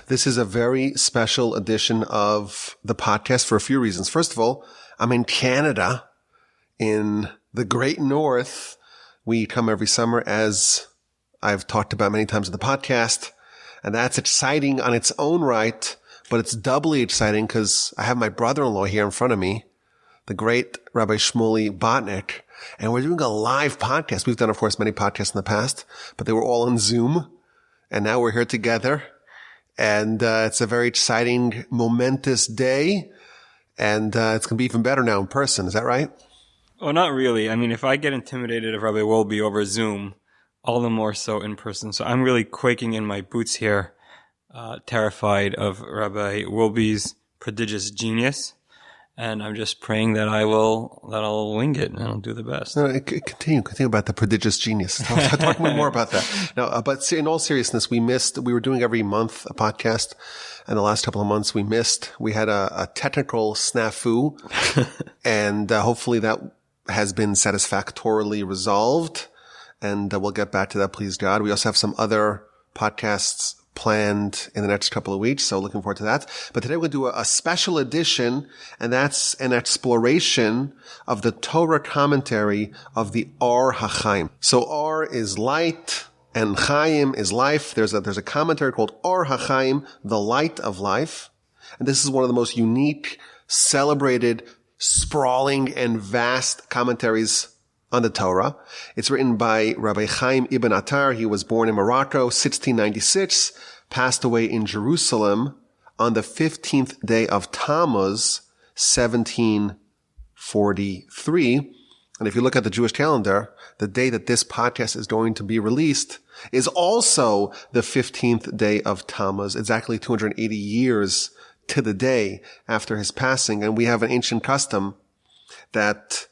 This is a very special edition of the podcast for a few reasons. First of all, I'm in Canada, in the Great North. We come every summer, as I've talked about many times in the podcast, and that's exciting on its own right, but it's doubly exciting because I have my brother-in-law here in front of me, the great Rabbi Shmuly Botnick, and we're doing a live podcast. We've done, of course, many podcasts in the past, but they were all on Zoom, and now we're here together, and it's a very exciting, momentous day, and it's going to be even better now in person. Is that right? Well, not really. I mean, if I get intimidated of Rabbi Wolbe over Zoom, all the more so in person. So I'm really quaking in my boots here, terrified of Rabbi Wolbe's prodigious genius. And I'm just praying that I'll wing it and I'll do the best. No, continue about the prodigious genius. Talk more about that. Now, but in all seriousness, we were doing every month a podcast, and the last couple of months we had a technical snafu, and hopefully that has been satisfactorily resolved, and we'll get back to that, please God. We also have some other podcasts planned in the next couple of weeks, so looking forward to that. But today we'll do a special edition, and that's an exploration of the Torah commentary of the Ohr HaChaim. So Ohr is light, and Chaim is life. There's a commentary called Ohr HaChaim, the light of life. And this is one of the most unique, celebrated, sprawling, and vast commentaries on the Torah. It's written by Rabbi Chaim ibn Attar. He was born in Morocco, 1696, passed away in Jerusalem on the 15th day of Tammuz, 1743. And if you look at the Jewish calendar, the day that this podcast is going to be released is also the 15th day of Tammuz, exactly 280 years to the day after his passing. And we have an ancient custom that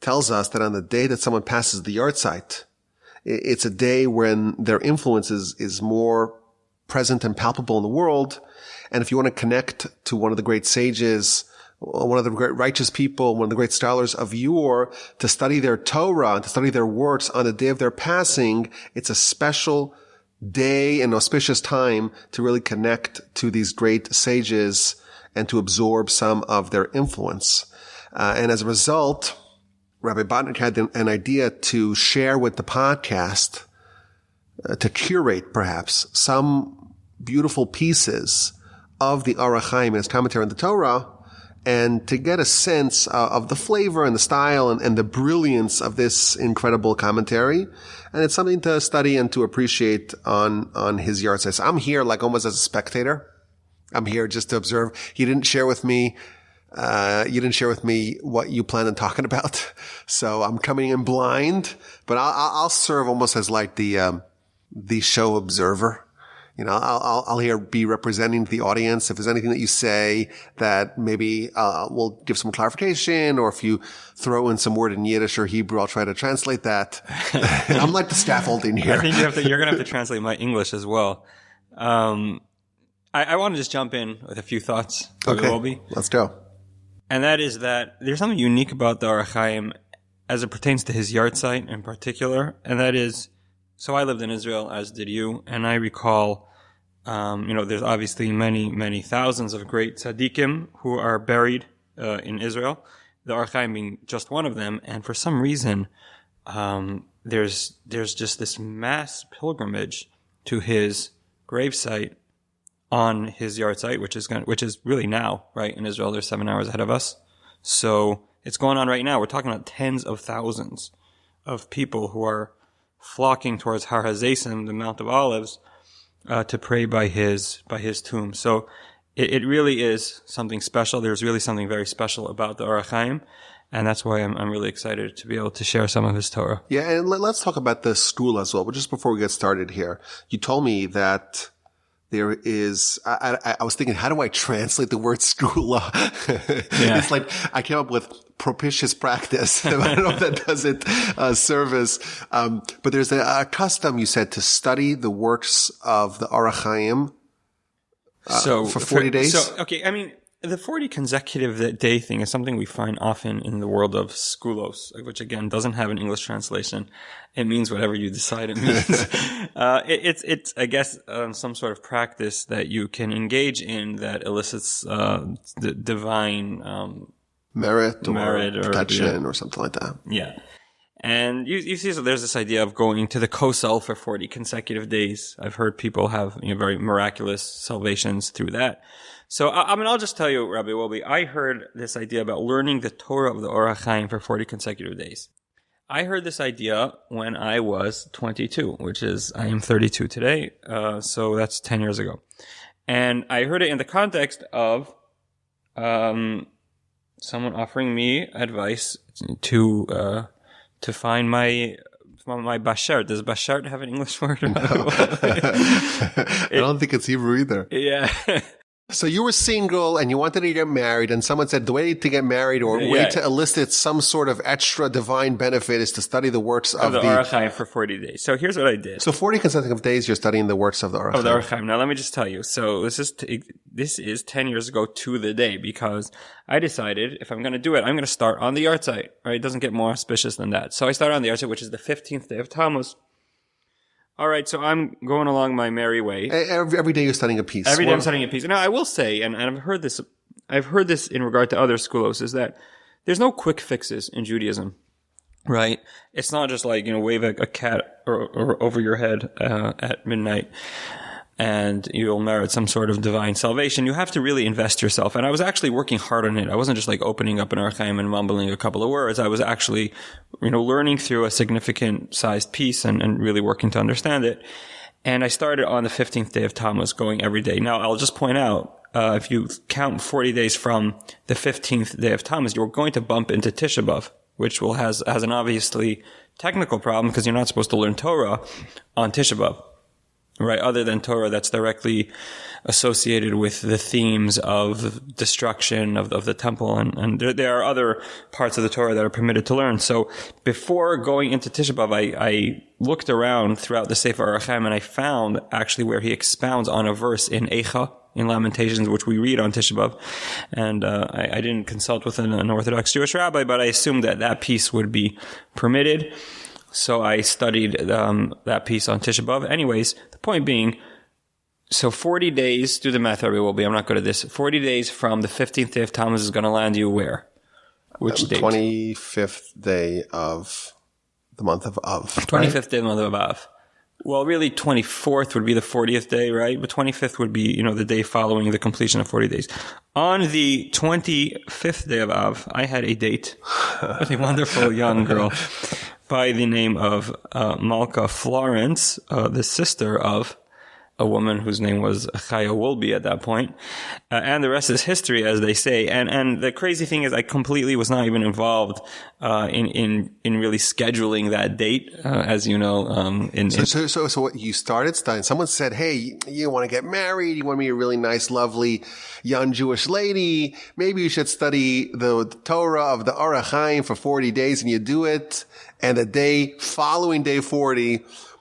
tells us that on the day that someone passes the yartzeit, it's a day when their influence is more present and palpable in the world. And if you want to connect to one of the great sages, one of the great righteous people, one of the great scholars of yore, to study their Torah and to study their works on the day of their passing, it's a special day and auspicious time to really connect to these great sages and to absorb some of their influence. And as a result, Rabbi Botnick had an idea to share with the podcast, to curate perhaps some beautiful pieces of the Ohr HaChaim and his commentary on the Torah, and to get a sense of the flavor and the style and the brilliance of this incredible commentary. And it's something to study and to appreciate on his yartzeit. So I'm here like almost as a spectator. I'm here just to observe. You didn't share with me what you plan on talking about. So I'm coming in blind, but I'll serve almost as like the show observer. You know, I'll here be representing the audience. If there's anything that you say that maybe we'll give some clarification, or if you throw in some word in Yiddish or Hebrew, I'll try to translate that. I'm like the scaffolding here. I think you're going to have to translate my English as well. I want to just jump in with a few thoughts. Okay, let's go. And that is that there's something unique about the Ohr HaChaim as it pertains to his yartzeit in particular. And that is, so I lived in Israel, as did you, and I recall, there's obviously many, many thousands of great tzaddikim who are buried in Israel, the Ohr HaChaim being just one of them. And for some reason, there's just this mass pilgrimage to his gravesite on his yartzeit, which is really now, right? In Israel, they're 7 hours ahead of us. So it's going on right now. We're talking about tens of thousands of people who are flocking towards Har HaZeisim, the Mount of Olives, to pray by his tomb. So it really is something special. There's really something very special about the Ohr HaChaim. And that's why I'm really excited to be able to share some of his Torah. Yeah, and let's talk about the school as well. But just before we get started here, you told me that there is, I was thinking, how do I translate the word skula? Yeah. It's like I came up with propitious practice. I don't know if that does it service. But there's a custom, you said, to study the works of the Ohr HaChaim for 40 days. So, okay, I mean, The 40 consecutive day thing is something we find often in the world of skulos, which again doesn't have an English translation. It means whatever you decide it means. It's I guess, some sort of practice that you can engage in that elicits the divine merit or protection or or something like that. Yeah. And you see, so there's this idea of going to the kosel for 40 consecutive days. I've heard people have very miraculous salvations through that. So, I'll just tell you, Rabbi Wolbe, I heard this idea about learning the Torah of the Ohr HaChaim for 40 consecutive days. I heard this idea when I was 22, which is, I am 32 today, so that's 10 years ago. And I heard it in the context of someone offering me advice to find my bashert. Does bashert have an English word? No. I don't think it's Hebrew either. Yeah. So you were single and you wanted to get married, and someone said the way to get married or way to elicit some sort of extra divine benefit is to study the works of the Ohr HaChaim for 40 days. So here's what I did. So 40 consecutive days you're studying the works of the Ohr HaChaim. Of the Ohr HaChaim. Now let me just tell you. So this is 10 years ago to the day, because I decided if I'm going to do it, I'm going to start on the yartzeit. Right? It doesn't get more auspicious than that. So I started on the yartzeit, which is the 15th day of Tammuz. All right, so I'm going along my merry way. Every day you're studying a piece. Every day I'm studying a piece. Now, I will say, and I've heard this in regard to other skulos, is that there's no quick fixes in Judaism, right? It's not just like, wave a cat or over your head at midnight and you'll merit some sort of divine salvation. You have to really invest yourself. And I was actually working hard on it. I wasn't just like opening up an Ohr HaChaim and mumbling a couple of words. I was actually, learning through a significant sized piece and really working to understand it. And I started on the 15th day of Tammuz, going every day. Now, I'll just point out, if you count 40 days from the 15th day of Tammuz, you're going to bump into Tisha B'Av, which has an obviously technical problem because you're not supposed to learn Torah on Tisha B'Av. Right, other than Torah that's directly associated with the themes of destruction of the temple, and there are other parts of the Torah that are permitted to learn. So before going into Tisha B'Av, I looked around throughout the Sefer Ohr HaChaim, and I found actually where he expounds on a verse in Eicha, in Lamentations, which we read on Tisha B'Av. And I didn't consult with an Orthodox Jewish rabbi, but I assumed that piece would be permitted. So I studied that piece on Tisha B'Av. Anyways, the point being, so 40 days, do the math, Rabbi Wolbe, I'm not good at this. 40 days from the 15th day of Tammuz is going to land you where? Which date? 25th day of the month of Av. 25th day of the month of Av. Well, really, 24th would be the 40th day, right? But 25th would be, the day following the completion of 40 days. On the 25th day of Av, I had a date with a wonderful young girl by the name of Malka Florence, the sister of a woman whose name was Chaya Wolbe at that point. And the rest is history, as they say. And the crazy thing is I completely was not even involved in really scheduling that date, as you know. So what you started studying, someone said, hey, you want to get married, you want to be a really nice, lovely, young Jewish lady, maybe you should study the Torah of the Ohr HaChaim for 40 days, and you do it, and the day following day 40,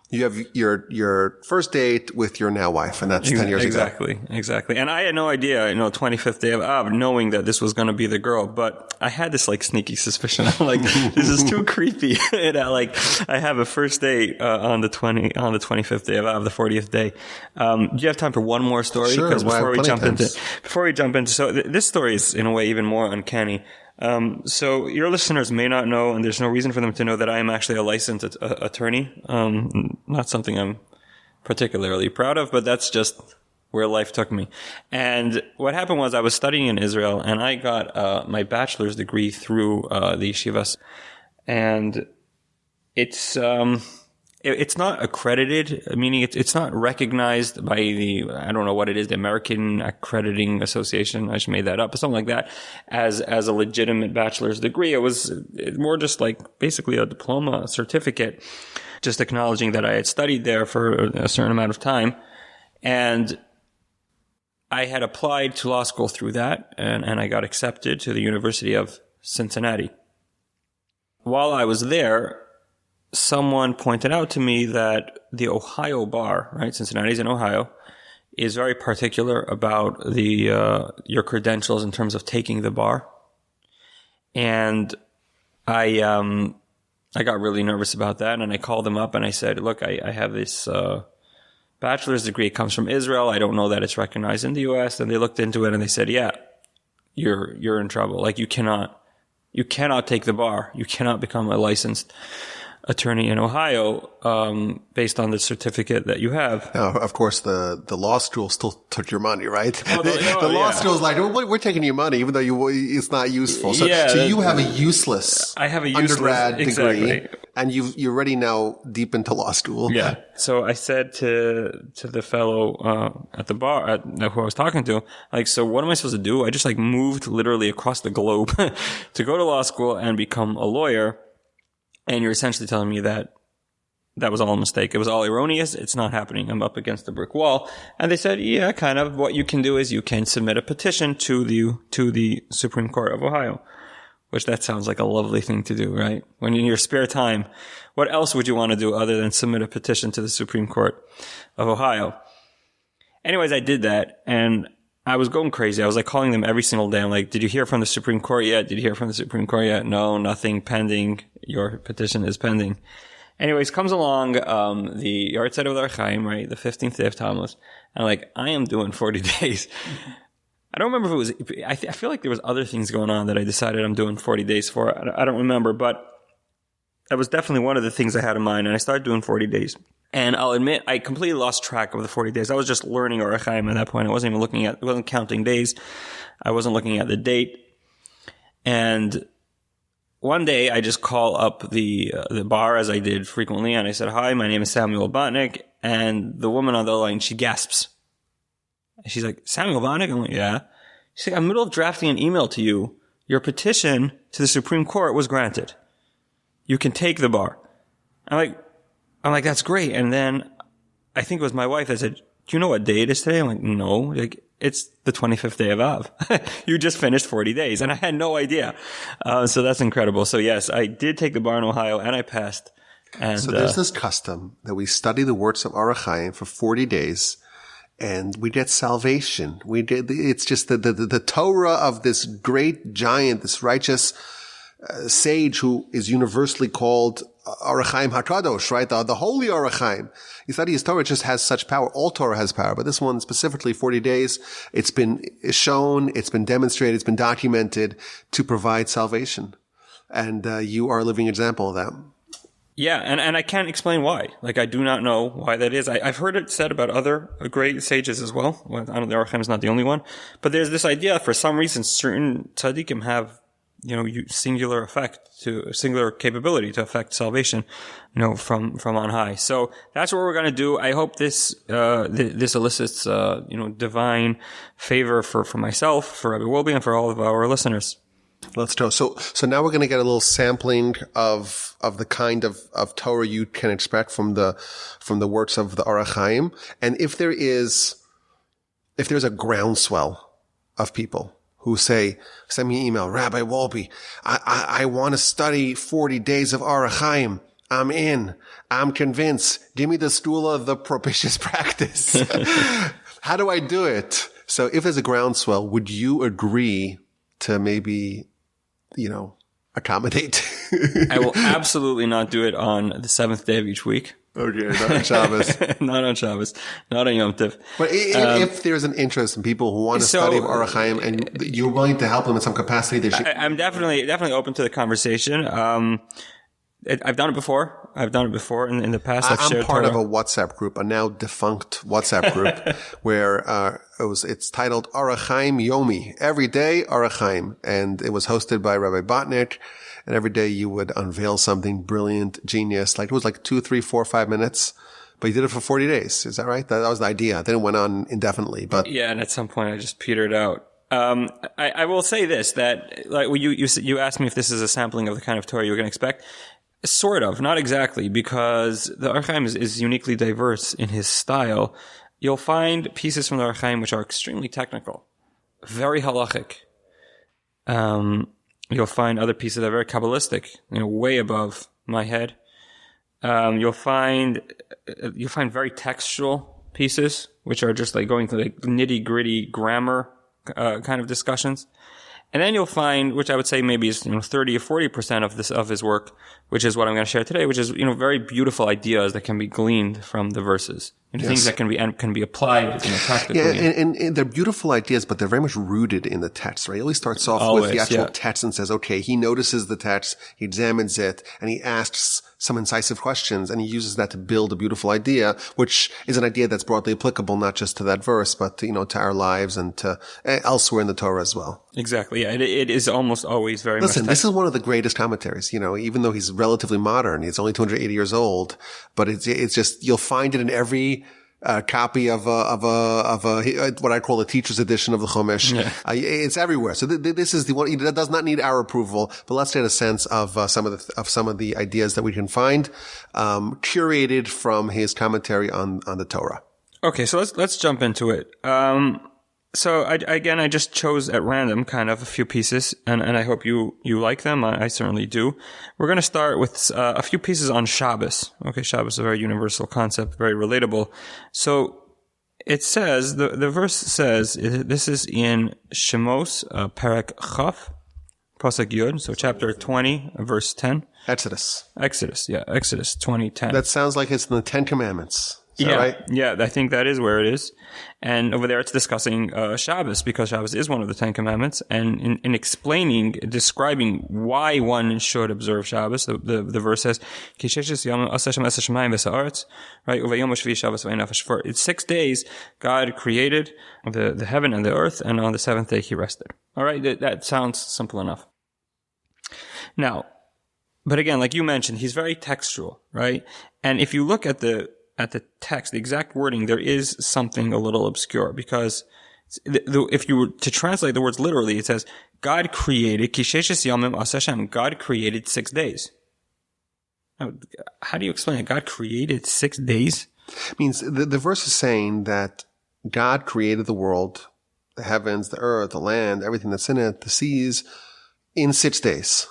you have your first date with your now wife, and that's 10 years ago. Exactly. And I had no idea, 25th day of Av, knowing that this was going to be the girl, but I had this sneaky suspicion. I'm like, this is too creepy. And I have a first date on the 25th day of Av, the 40th day. Do you have time for one more story? Sure. Because before we jump into, so this story is in a way even more uncanny. So your listeners may not know, and there's no reason for them to know, that I am actually a licensed attorney. Not something I'm particularly proud of, but that's just where life took me. And what happened was I was studying in Israel, and I got my bachelor's degree through the yeshivas. And it's not accredited, meaning it's not recognized by I don't know what it is, the American Accrediting Association. I just made that up, or something like that, as a legitimate bachelor's degree. It was more just basically a diploma, a certificate, just acknowledging that I had studied there for a certain amount of time. And I had applied to law school through that, and I got accepted to the University of Cincinnati. While I was there, someone pointed out to me that the Ohio bar, right, Cincinnati's in Ohio, is very particular about your credentials in terms of taking the bar. And I got really nervous about that, and I called them up and I said, look, I have this bachelor's degree. It comes from Israel. I don't know that it's recognized in the U.S. And they looked into it and they said, yeah, you're in trouble. Like, you cannot take the bar. You cannot become a licensed attorney in Ohio based on the certificate that you have. Now, of course, the law school still took your money, right? The law school is like, we're taking your money, even though it's not useful. So you have a useless undergrad degree, and you're already now deep into law school. Yeah. So I said to the fellow at the bar who I was talking to, like, so what am I supposed to do? I just moved literally across the globe to go to law school and become a lawyer. And you're essentially telling me that was all a mistake. It was all erroneous. It's not happening. I'm up against a brick wall. And they said, yeah, kind of. What you can do is you can submit a petition to the Supreme Court of Ohio, which that sounds like a lovely thing to do, right? When in your spare time, what else would you want to do other than submit a petition to the Supreme Court of Ohio? Anyways, I did that, and I was going crazy. I was calling them every single day. I'm like, did you hear from the Supreme Court yet? Did you hear from the Supreme Court yet? No, nothing pending. Your petition is pending. Anyways, comes along the yartzeit of Ohr HaChaim, right? The 15th day of Tammuz. And I am doing 40 days. I don't remember if it was, I feel like there was other things going on that I decided I'm doing 40 days for. I don't remember, but that was definitely one of the things I had in mind. And I started doing 40 days. And I'll admit, I completely lost track of the 40 days. I was just learning Ohr HaChaim at that point. I wasn't even wasn't counting days. I wasn't looking at the date. And one day I just call up the bar, as I did frequently, and I said, hi, my name is Shmuly Botnick. And the woman on the line, she gasps. And she's like, Shmuly Botnick? I'm like, yeah. She's like, I'm in the middle of drafting an email to you. Your petition to the Supreme Court was granted. You can take the bar. I'm like, that's great. And then I think it was my wife that said, do you know what day it is today? I'm like, no. It's the 25th day of Av. You just finished 40 days. And I had no idea. So that's incredible. So yes, I did take the bar in Ohio and I passed. And so there's this custom that we study the words of Ohr HaChaim for 40 days and we get salvation. It's just the Torah of this great giant, this righteous sage who is universally called Ohr HaChaim HaKadosh, right? The holy Ohr HaChaim. You study his Torah, it just has such power. All Torah has power, but this one specifically 40 days. It's been shown, it's been demonstrated, it's been documented to provide salvation. And you are a living example of that. Yeah, and I can't explain why. I do not know why that is. I've heard it said about other great sages as well. I don't know, Ohr HaChaim is not the only one. But there's this idea, for some reason, certain tzaddikim have singular capability to affect salvation, from on high. So that's what we're going to do. I hope this elicits, divine favor for myself, for Rabbi Wolbe, and for all of our listeners. Let's go. So now we're going to get a little sampling of the kind of Torah you can expect from the works of the Ohr HaChaim. And if there's a groundswell of people who say, send me an email, Rabbi Wolbe, I want to study 40 days of Ohr HaChaim. I'm in. I'm convinced. Give me the stool of the propitious practice. How do I do it? So if there's a groundswell, would you agree to maybe, accommodate? I will absolutely not do it on the 7th day of each week. Okay, not on Shabbos. Not on Shabbos. Not on Yom Tov. But if there's an interest in people who want to study Ohr HaChaim and you're willing to help them in some capacity, they should. I'm definitely open to the conversation. I've done it before. In the past. I've shared part Torah. of a WhatsApp group, a now defunct WhatsApp group, where it's titled Ohr HaChaim Yomi, every day Ohr HaChaim, and it was hosted by Rabbi Botnick. And every day you would unveil something brilliant, genius. It was 2, 3, 4, 5 minutes, but you did it for 40 days. Is that right? That was the idea. Then it went on indefinitely. But yeah, and at some point I just petered out. I will say this, that you asked me if this is a sampling of the kind of Torah you were going to expect. Sort of, not exactly, because the Ohr HaChaim is uniquely diverse in his style. You'll find pieces from the Ohr HaChaim which are extremely technical, very halachic. You'll find other pieces that are very Kabbalistic, way above my head. You'll find very textual pieces which are just like going through like nitty gritty grammar kind of discussions. And then you'll find, which I would say maybe is 30 or 40% of his work, which is what I'm going to share today, which is very beautiful ideas that can be gleaned from the verses, things that can be applied practically. Yeah, and they're beautiful ideas, but they're very much rooted in the text, right? He always starts off with the actual text and says, okay, he notices the text, he examines it, and he asks some incisive questions, and he uses that to build a beautiful idea, which is an idea that's broadly applicable not just to that verse, but to our lives and to elsewhere in the Torah as well. Exactly. Yeah, it is almost always very Listen, much. This is one of the greatest commentaries. Even though he's relatively modern, he's only 280 years old, but it's just you'll find it in every copy of what I call a teacher's edition of the Chumash. Yeah. It's everywhere. So this is the one that does not need our approval, but let's get a sense of some of the ideas that we can find curated from his commentary on the Torah. Okay, so let's jump into it. So I just chose at random kind of a few pieces, and I hope you like them. I certainly do. We're going to start with a few pieces on Shabbos. Okay, Shabbos is a very universal concept, very relatable. So it says, the verse says, this is in Shemos, Perek Chaf, Pasuk Yud, so chapter 20, verse 10. Exodus 20:10. That sounds like it's in the Ten Commandments. Is that right? Yeah, I think that is where it is. And over there it's discussing Shabbos, because Shabbos is one of the Ten Commandments. And in describing why one should observe Shabbos, the verse says, right? For it's 6 days God created the heaven and the earth, and on the seventh day he rested. All right, that sounds simple enough. Now, but again, like you mentioned, he's very textual, right? And if you look at the text, the exact wording, there is something a little obscure, because if you were to translate the words literally, it says, God created, God created 6 days. Now, how do you explain it? God created 6 days? It means the verse is saying that God created the world, the heavens, the earth, the land, everything that's in it, the seas, in 6 days.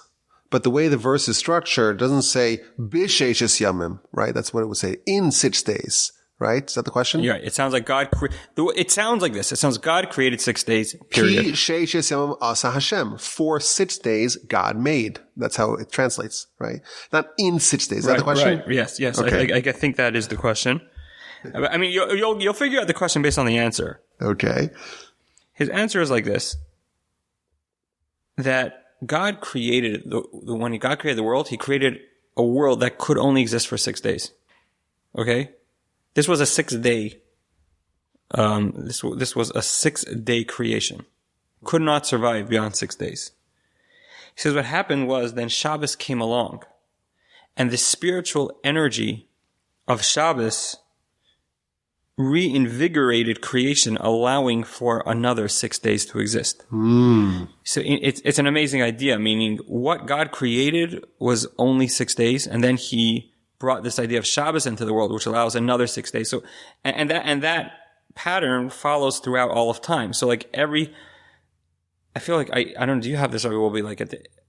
But the way the verse is structured doesn't say b'sheshes yamim, right? That's what it would say, in 6 days, right? Is that the question? Yeah, it sounds like it sounds like this. It sounds God created 6 days, period. Ki sheishes yamim asa Hashem. For 6 days, God made. That's how it translates, right? Not in 6 days. Is that the question? Right. Yes. Okay. I think that is the question. I mean, you'll figure out the question based on the answer. Okay. His answer is like this: that God created when God created the world, he created a world that could only exist for 6 days. Okay? This was a 6-day, this was a 6-day creation. Could not survive beyond 6 days. He says what happened was then Shabbos came along, and the spiritual energy of Shabbos reinvigorated creation, allowing for another 6 days to exist. So it's an amazing idea, meaning what God created was only 6 days, and then he brought this idea of Shabbos into the world, which allows another 6 days. So, and that pattern follows throughout all of time. So like I feel like, I don't know, do you have this, or will be like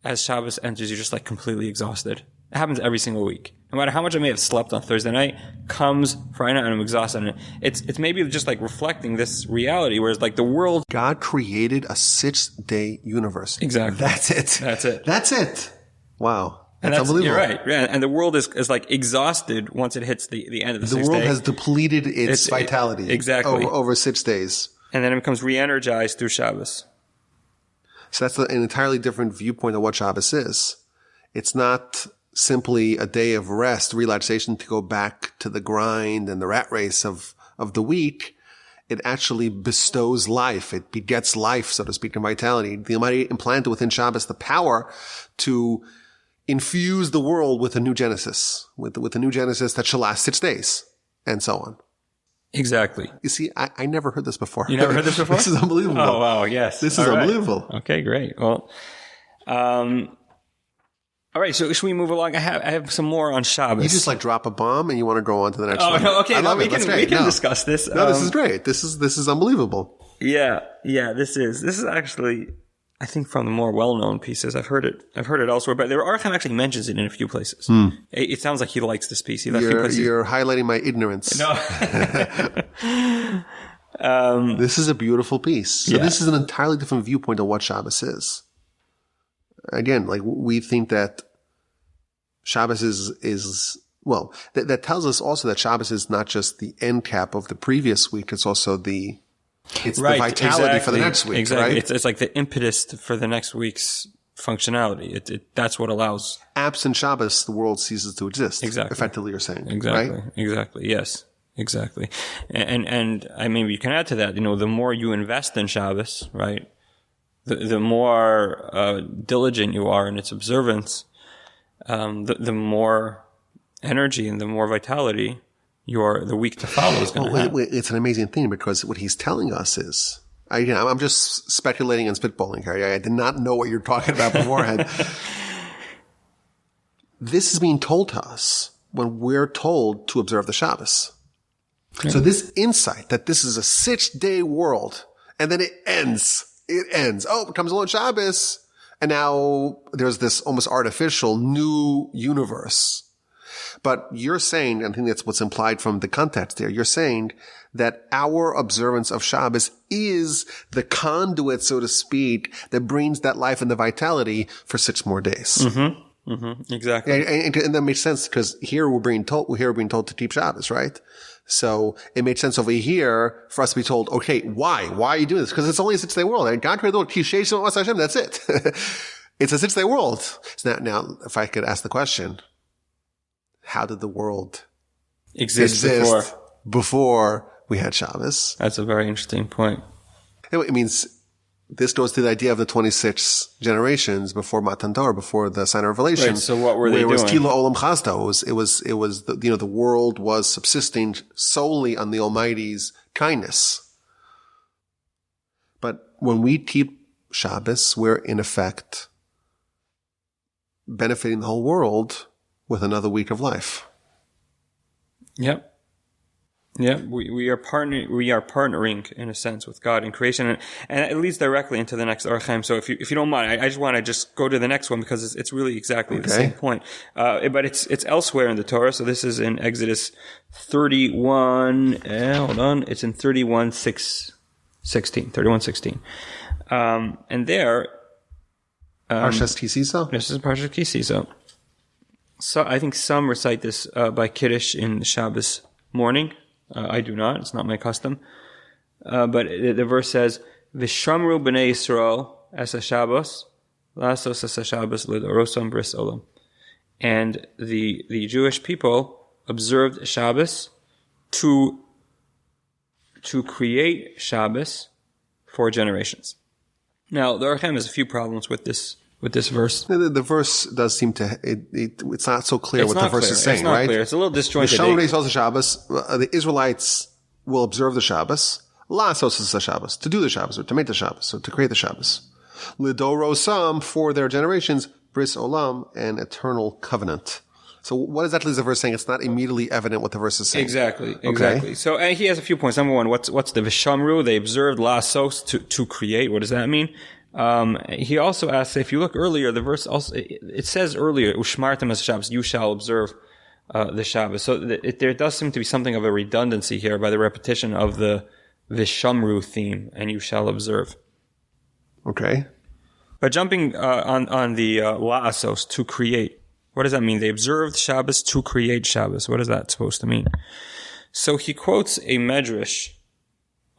as Shabbos enters, you're just like completely exhausted. It happens every single week. No matter how much I may have slept on Thursday night, comes Friday night and I'm exhausted. And it's maybe just like reflecting this reality, whereas like the world. God created a 6-day universe. Exactly. That's it. Wow. That's unbelievable. You're right. Yeah. And the world is like exhausted once it hits the end of the 6 days. The world has depleted its vitality. Exactly. Over 6 days. And then it becomes re-energized through Shabbos. So that's an entirely different viewpoint of what Shabbos is. It's not simply a day of rest, relaxation to go back to the grind and the rat race of the week. It actually bestows life. It begets life, so to speak, and vitality. The Almighty implanted within Shabbos the power to infuse the world with a new Genesis, with a new Genesis that shall last 6 days, and so on. Exactly. You see, I never heard this before. You never heard this before? This is unbelievable. Oh, wow, yes. This is unbelievable. Okay, great. Well, all right, so should we move along? I have some more on Shabbos. You just like drop a bomb and you want to go on to the next one. No, okay. I love we it. can discuss this. No, this is great. This is unbelievable. Yeah, this is actually, I think, from the more well-known pieces. I've heard it elsewhere, but the Ohr HaChaim actually mentions it in a few places. It sounds like he likes this piece. You're highlighting my ignorance. No. This is a beautiful piece. So this is an entirely different viewpoint of what Shabbos is. Again, like we think that Shabbos is that tells us also that Shabbos is not just the end cap of the previous week. It's also the vitality for the next week. Exactly. Right? It's like the impetus for the next week's functionality. That's what allows. Absent Shabbos, the world ceases to exist. Exactly. Effectively, you're saying. Exactly. Right? Exactly. Yes. Exactly. And I mean, you can add to that, the more you invest in Shabbos, right? The more diligent you are in its observance, the more energy and the more vitality the week to follow is going to have. It's an amazing thing because what he's telling us is, I'm just speculating and spitballing here. I did not know what you're talking about beforehand. This is being told to us when we're told to observe the Shabbos. Okay. So this insight that this is a 6-day world and then it ends. Oh, it comes along Shabbos. And now there's this almost artificial new universe. But you're saying, and I think that's what's implied from the context there, you're saying that our observance of Shabbos is the conduit, so to speak, that brings that life and the vitality for 6 more days. Mm-hmm. Mm-hmm. Exactly. And that makes sense because here we're being told to keep Shabbos, right? So it made sense over here for us to be told, okay, why? Why are you doing this? Because it's only a 6-day world. And God created the world, that's it. It's a 6-day world. So now, if I could ask the question, how did the world exist before we had Shabbos? That's a very interesting point. It means this goes to the idea of the 26 generations before Matan Torah, before the sign of Revelation. Right, so what were they doing? It was Kilo Olam Chazda. It was the world was subsisting solely on the Almighty's kindness. But when we keep Shabbos, we're in effect benefiting the whole world with another week of life. Yep. Yeah, we are partnering in a sense with God in creation, and it leads directly into the next Ohr HaChaim. So if you don't mind, I just want to just go to the next one because it's really exactly the same point. But it's elsewhere in the Torah. So this is in Exodus 31. It's in 31:16. And there, Parshas Kisisa. This is Parshas Kisisa. So I think some recite this by Kiddush in Shabbos morning. I do not. It's not my custom. But the verse says, "V'shamru b'nei Yisrael es haShabbos, lasos es haShabbos l'dorosam bris olam." And the Jewish people observed Shabbos to create Shabbos for generations. Now, the Ohr HaChaim has a few problems with this verse. The verse does seem to, it's not so clear what the verse is saying, right? Clear. It's a little disjointed. The Shabbos, the Israelites will observe the Shabbos, lasos es haShabbos, to do the Shabbos, or to make the Shabbos, or to create the Shabbos. L'dorosam, for their generations, bris olam, an eternal covenant. So what exactly is the verse saying? It's not immediately evident what the verse is saying. Exactly. So he has a few points. Number one, what's the Vishamru? They observed lasos to create. What does that mean? He also asks, if you look earlier, the verse also, it says earlier, Ushmartem as Shabbos, you shall observe the Shabbos. So there does seem to be something of a redundancy here by the repetition of the Vishamru theme, and you shall observe. Okay. But jumping on the la'asos, to create, what does that mean? They observed Shabbos to create Shabbos. What is that supposed to mean? So he quotes a medrash,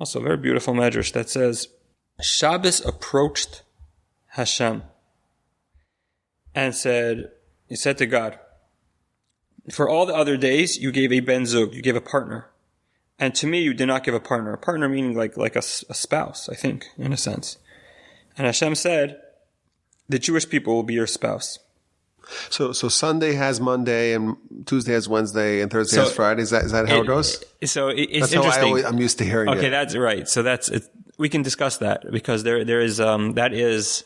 also a very beautiful medrash, that says, Shabbos approached Hashem and he said to God, for all the other days you gave a ben zug, you gave a partner, and to me you did not give a partner. A partner meaning like a spouse, I think, in a sense. And Hashem said, the Jewish people will be your spouse. So Sunday has Monday, and Tuesday has Wednesday, and Thursday has Friday. Is that how it goes? So it's that's interesting. I'm used to hearing it. Okay, that's right. So we can discuss that because there is that is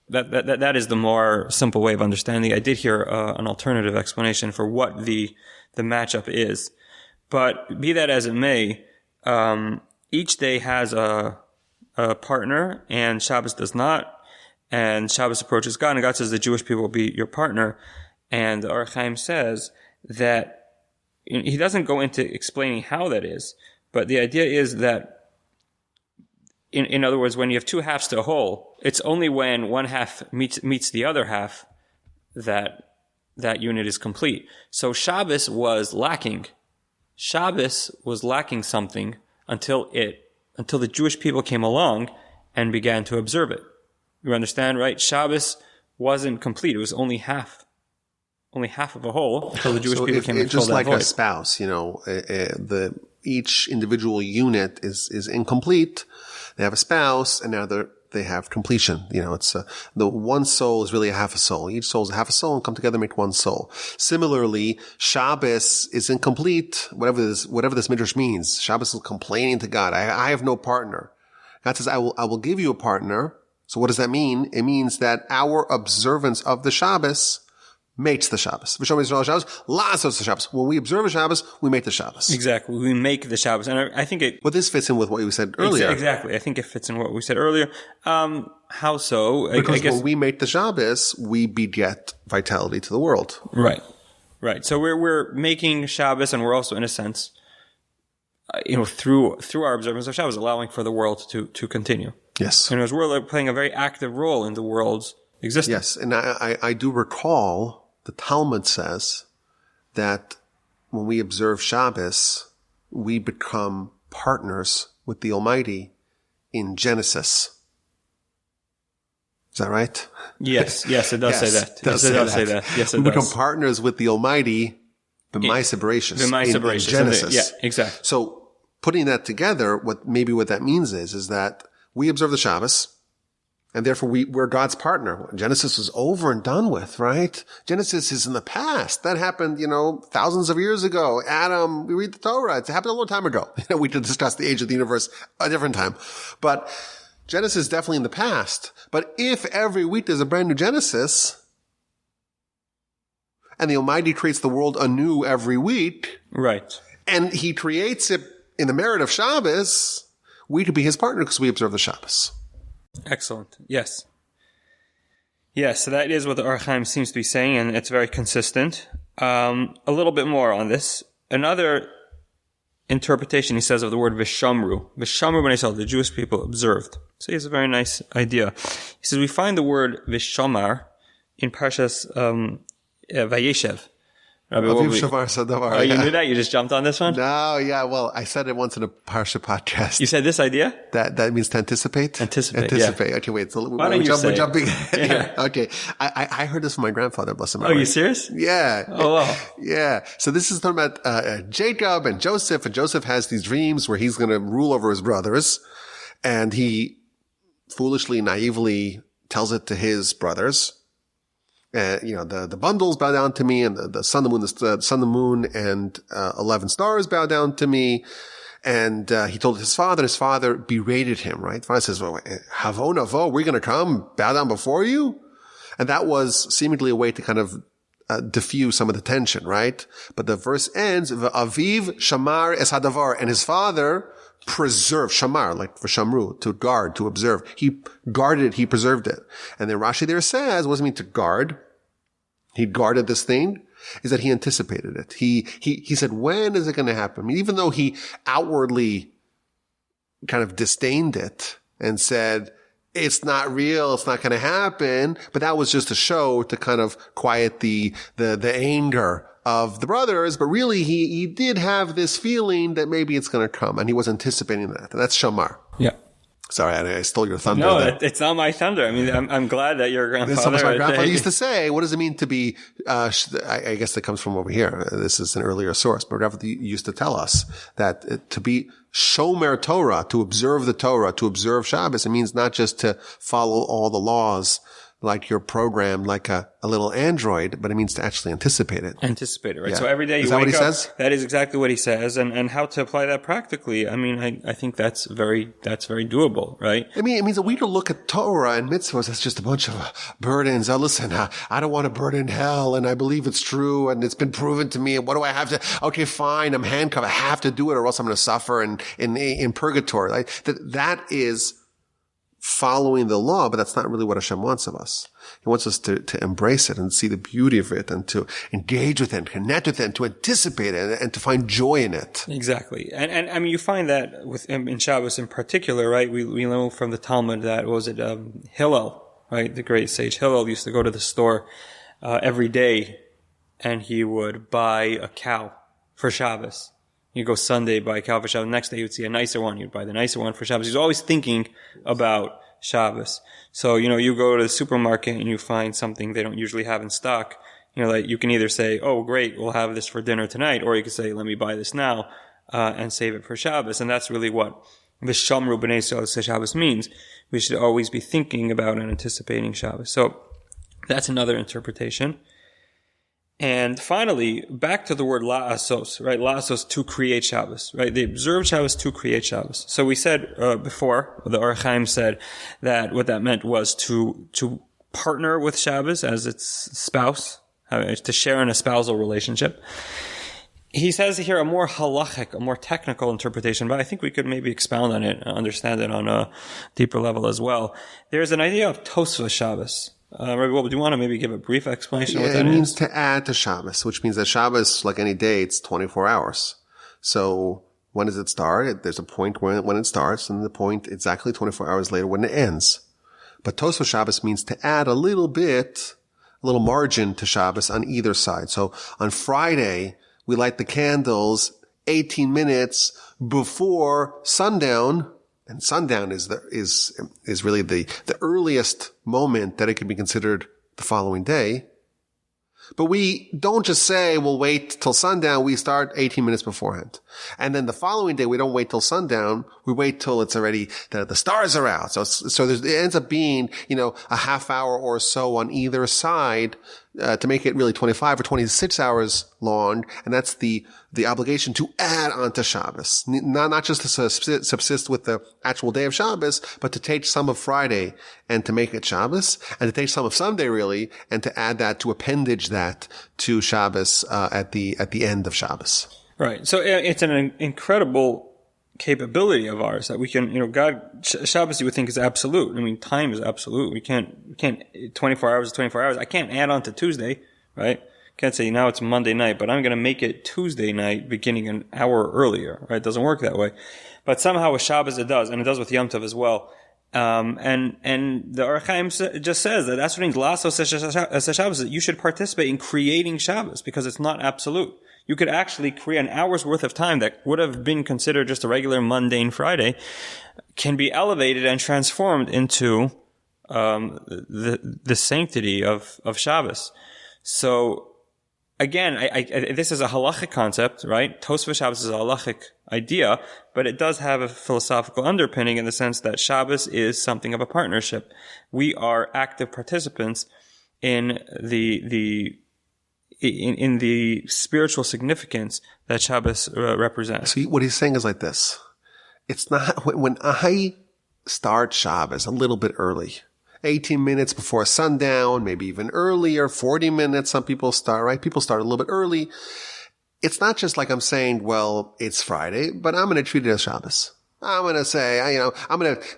the more simple way of understanding. I did hear an alternative explanation for what the matchup is, but be that as it may, each day has a partner, and Shabbos does not. And Shabbos approaches God, and God says the Jewish people will be your partner. And the Ohr HaChaim says that he doesn't go into explaining how that is, but the idea is that in other words, when you have two halves to a whole, it's only when one half meets the other half that unit is complete. So Shabbos was lacking. Shabbos was lacking something until the Jewish people came along and began to observe it. You understand, right? Shabbos wasn't complete. It was only half of a whole until the Jewish people came and filled that void. Just like a spouse, each individual unit is incomplete. They have a spouse, and now they have completion. It's the one soul is really a half a soul. Each soul is a half a soul, and come together make one soul. Similarly, Shabbos is incomplete. Whatever this midrash means, Shabbos is complaining to God. I have no partner. God says, I will give you a partner. So what does that mean? It means that our observance of the Shabbos mates the Shabbos. When we observe a Shabbos, we make the Shabbos. Exactly. We make the Shabbos. And I think it... Well, this fits in with what you said earlier. Exactly. I think it fits in what we said earlier. How so? Because I guess, when we make the Shabbos, we beget vitality to the world. Right. So we're making Shabbos, and we're also, in a sense, through our observance of Shabbos, allowing for the world to continue. Yes. And as we're playing a very active role in the world's existence. Yes. And I do recall the Talmud says that when we observe Shabbos, we become partners with the Almighty in Genesis. Is that right? Yes, it does say that. Yes, it does say that. Yes, it does. We become partners with the Almighty, b'maaseh bereshis, in Genesis. Yeah, exactly. So putting that together, what that means is that we observe the Shabbos, and therefore we're God's partner. Genesis was over and done with, right? Genesis is in the past. That happened, thousands of years ago. Adam, we read the Torah. It happened a long time ago. We could discuss the age of the universe a different time. But Genesis is definitely in the past. But if every week there's a brand new Genesis, and the Almighty creates the world anew every week, right, and He creates it in the merit of Shabbos, we could be His partner because we observe the Shabbos. Excellent. Yes. So that is what the Ohr HaChaim seems to be saying, and it's very consistent. A little bit more on this. Another interpretation he says of the word vishamru. Vishamru, when I saw the Jewish people observed. So he has a very nice idea. He says we find the word vishamar in Parshas Vayeshev. Rabbi, you knew that? You just jumped on this one? No, yeah. Well, I said it once in a Parsha podcast. You said this idea? That means to anticipate? Anticipate. Yeah. Okay, wait. So we're jumping. Yeah. Okay. I heard this from my grandfather, bless him. Oh, you serious? Yeah. Oh, wow. Yeah. So this is talking about Jacob and Joseph. And Joseph has these dreams where he's going to rule over his brothers. And he foolishly, naively tells it to his brothers. The bundles bow down to me, and the sun, the moon, and 11 stars bow down to me. And he told his father, and his father berated him, right? The father says, well, Havo Navo, we're going to come bow down before you? And that was seemingly a way to kind of diffuse some of the tension, right? But the verse ends, Aviv shamar es hadavar, and his father preserved, shamar, like for shamru, to guard, to observe. He guarded it, he preserved it. And then Rashi there says, what does it mean to guard? He guarded this thing, is that he anticipated it. He said, when is it going to happen? I mean, even though he outwardly kind of disdained it and said, it's not real, it's not going to happen, but that was just a show to kind of quiet the anger of the brothers, but really he did have this feeling that maybe it's going to come, and he was anticipating that. And that's shamar. Yeah. Sorry, I stole your thunder. No, it's not my thunder. I mean, I'm glad that your grandfather... This is what my grandfather used to say. What does it mean to be... I guess that comes from over here. This is an earlier source. But my grandfather used to tell us that to be shomer Torah, to observe the Torah, to observe Shabbos, it means not just to follow all the laws like you're programmed like a little android, but it means to actually anticipate it. Anticipate it, right? Yeah. So every day you wake up. Is that what he says? That is exactly what he says. And how to apply that practically, I mean, I think that's very doable, right? I mean, it means that we don't look at Torah and mitzvahs as just a bunch of burdens. Oh, listen, I don't want to burn in hell, and I believe it's true, and it's been proven to me, and what do I have to, okay, fine, I'm handcuffed, I have to do it, or else I'm going to suffer in purgatory. Like, that is following the law, but that's not really what Hashem wants of us. He wants us to embrace it and see the beauty of it and to engage with it and connect with it and to anticipate it and to find joy in it. Exactly. And I mean, you find that in Shabbos in particular, right? We know from the Talmud that, Hillel, right? The great sage Hillel used to go to the store every day and he would buy a cow for Shabbos. You go Sunday, buy a cow for Shabbos. Next day, you would see a nicer one. You'd buy the nicer one for Shabbos. He's always thinking about Shabbos. So, you go to the supermarket and you find something they don't usually have in stock. Like you can either say, oh, great, we'll have this for dinner tonight. Or you could say, let me buy this now, and save it for Shabbos. And that's really what V'shamru b'nei Yisrael Shabbos means. We should always be thinking about and anticipating Shabbos. So that's another interpretation. And finally, back to the word la'asos, right? La'asos, to create Shabbos, right? They observe Shabbos to create Shabbos. So we said before, the Ohr HaChaim said that what that meant was to partner with Shabbos as its spouse, to share in a spousal relationship. He says here a more halachic, a more technical interpretation, but I think we could maybe expound on it and understand it on a deeper level as well. There's an idea of Tosfos Shabbos. Rabbi, do you want to maybe give a brief explanation of what that is? It means to add to Shabbos, which means that Shabbos, like any day, it's 24 hours. So when does it start? There's a point when it starts and the point exactly 24 hours later when it ends. But Tosfos Shabbos means to add a little margin to Shabbos on either side. So on Friday, we light the candles 18 minutes before sundown. And sundown is really the earliest moment that it can be considered the following day. But we don't just say we'll wait till sundown. We start 18 minutes beforehand. And then the following day, we don't wait till sundown. We wait till it's already, the stars are out. So it ends up being, a half hour or so on either side, to make it really 25 or 26 hours long. And that's the obligation to add on to Shabbos. Not just to subsist with the actual day of Shabbos, but to take some of Friday and to make it Shabbos, and to take some of Sunday really, and to add that, to appendage that to Shabbos, at the end of Shabbos. Right. So it's an incredible capability of ours that we can, Shabbos you would think is absolute. I mean, time is absolute. We can't 24 hours is 24 hours. I can't add on to Tuesday, right? Can't say now it's Monday night, but I'm going to make it Tuesday night beginning an hour earlier, right? It doesn't work that way. But somehow with Shabbos it does, and it does with Yom Tov as well. And the Ohr HaChaim just says that that's what means La'asos Shabbos, that you should participate in creating Shabbos because it's not absolute. You could actually create an hour's worth of time that would have been considered just a regular mundane Friday, can be elevated and transformed into the sanctity of Shabbos. So again, this is a halachic concept, right? Tosfos Shabbos is a halachic idea, but it does have a philosophical underpinning in the sense that Shabbos is something of a partnership. We are active participants in the spiritual significance that Shabbos represents. See, what he's saying is like this. It's not, when I start Shabbos a little bit early, 18 minutes before sundown, maybe even earlier, 40 minutes, some people start, right? People start a little bit early. It's not just like I'm saying, well, it's Friday, but I'm going to treat it as Shabbos. I'm going to say,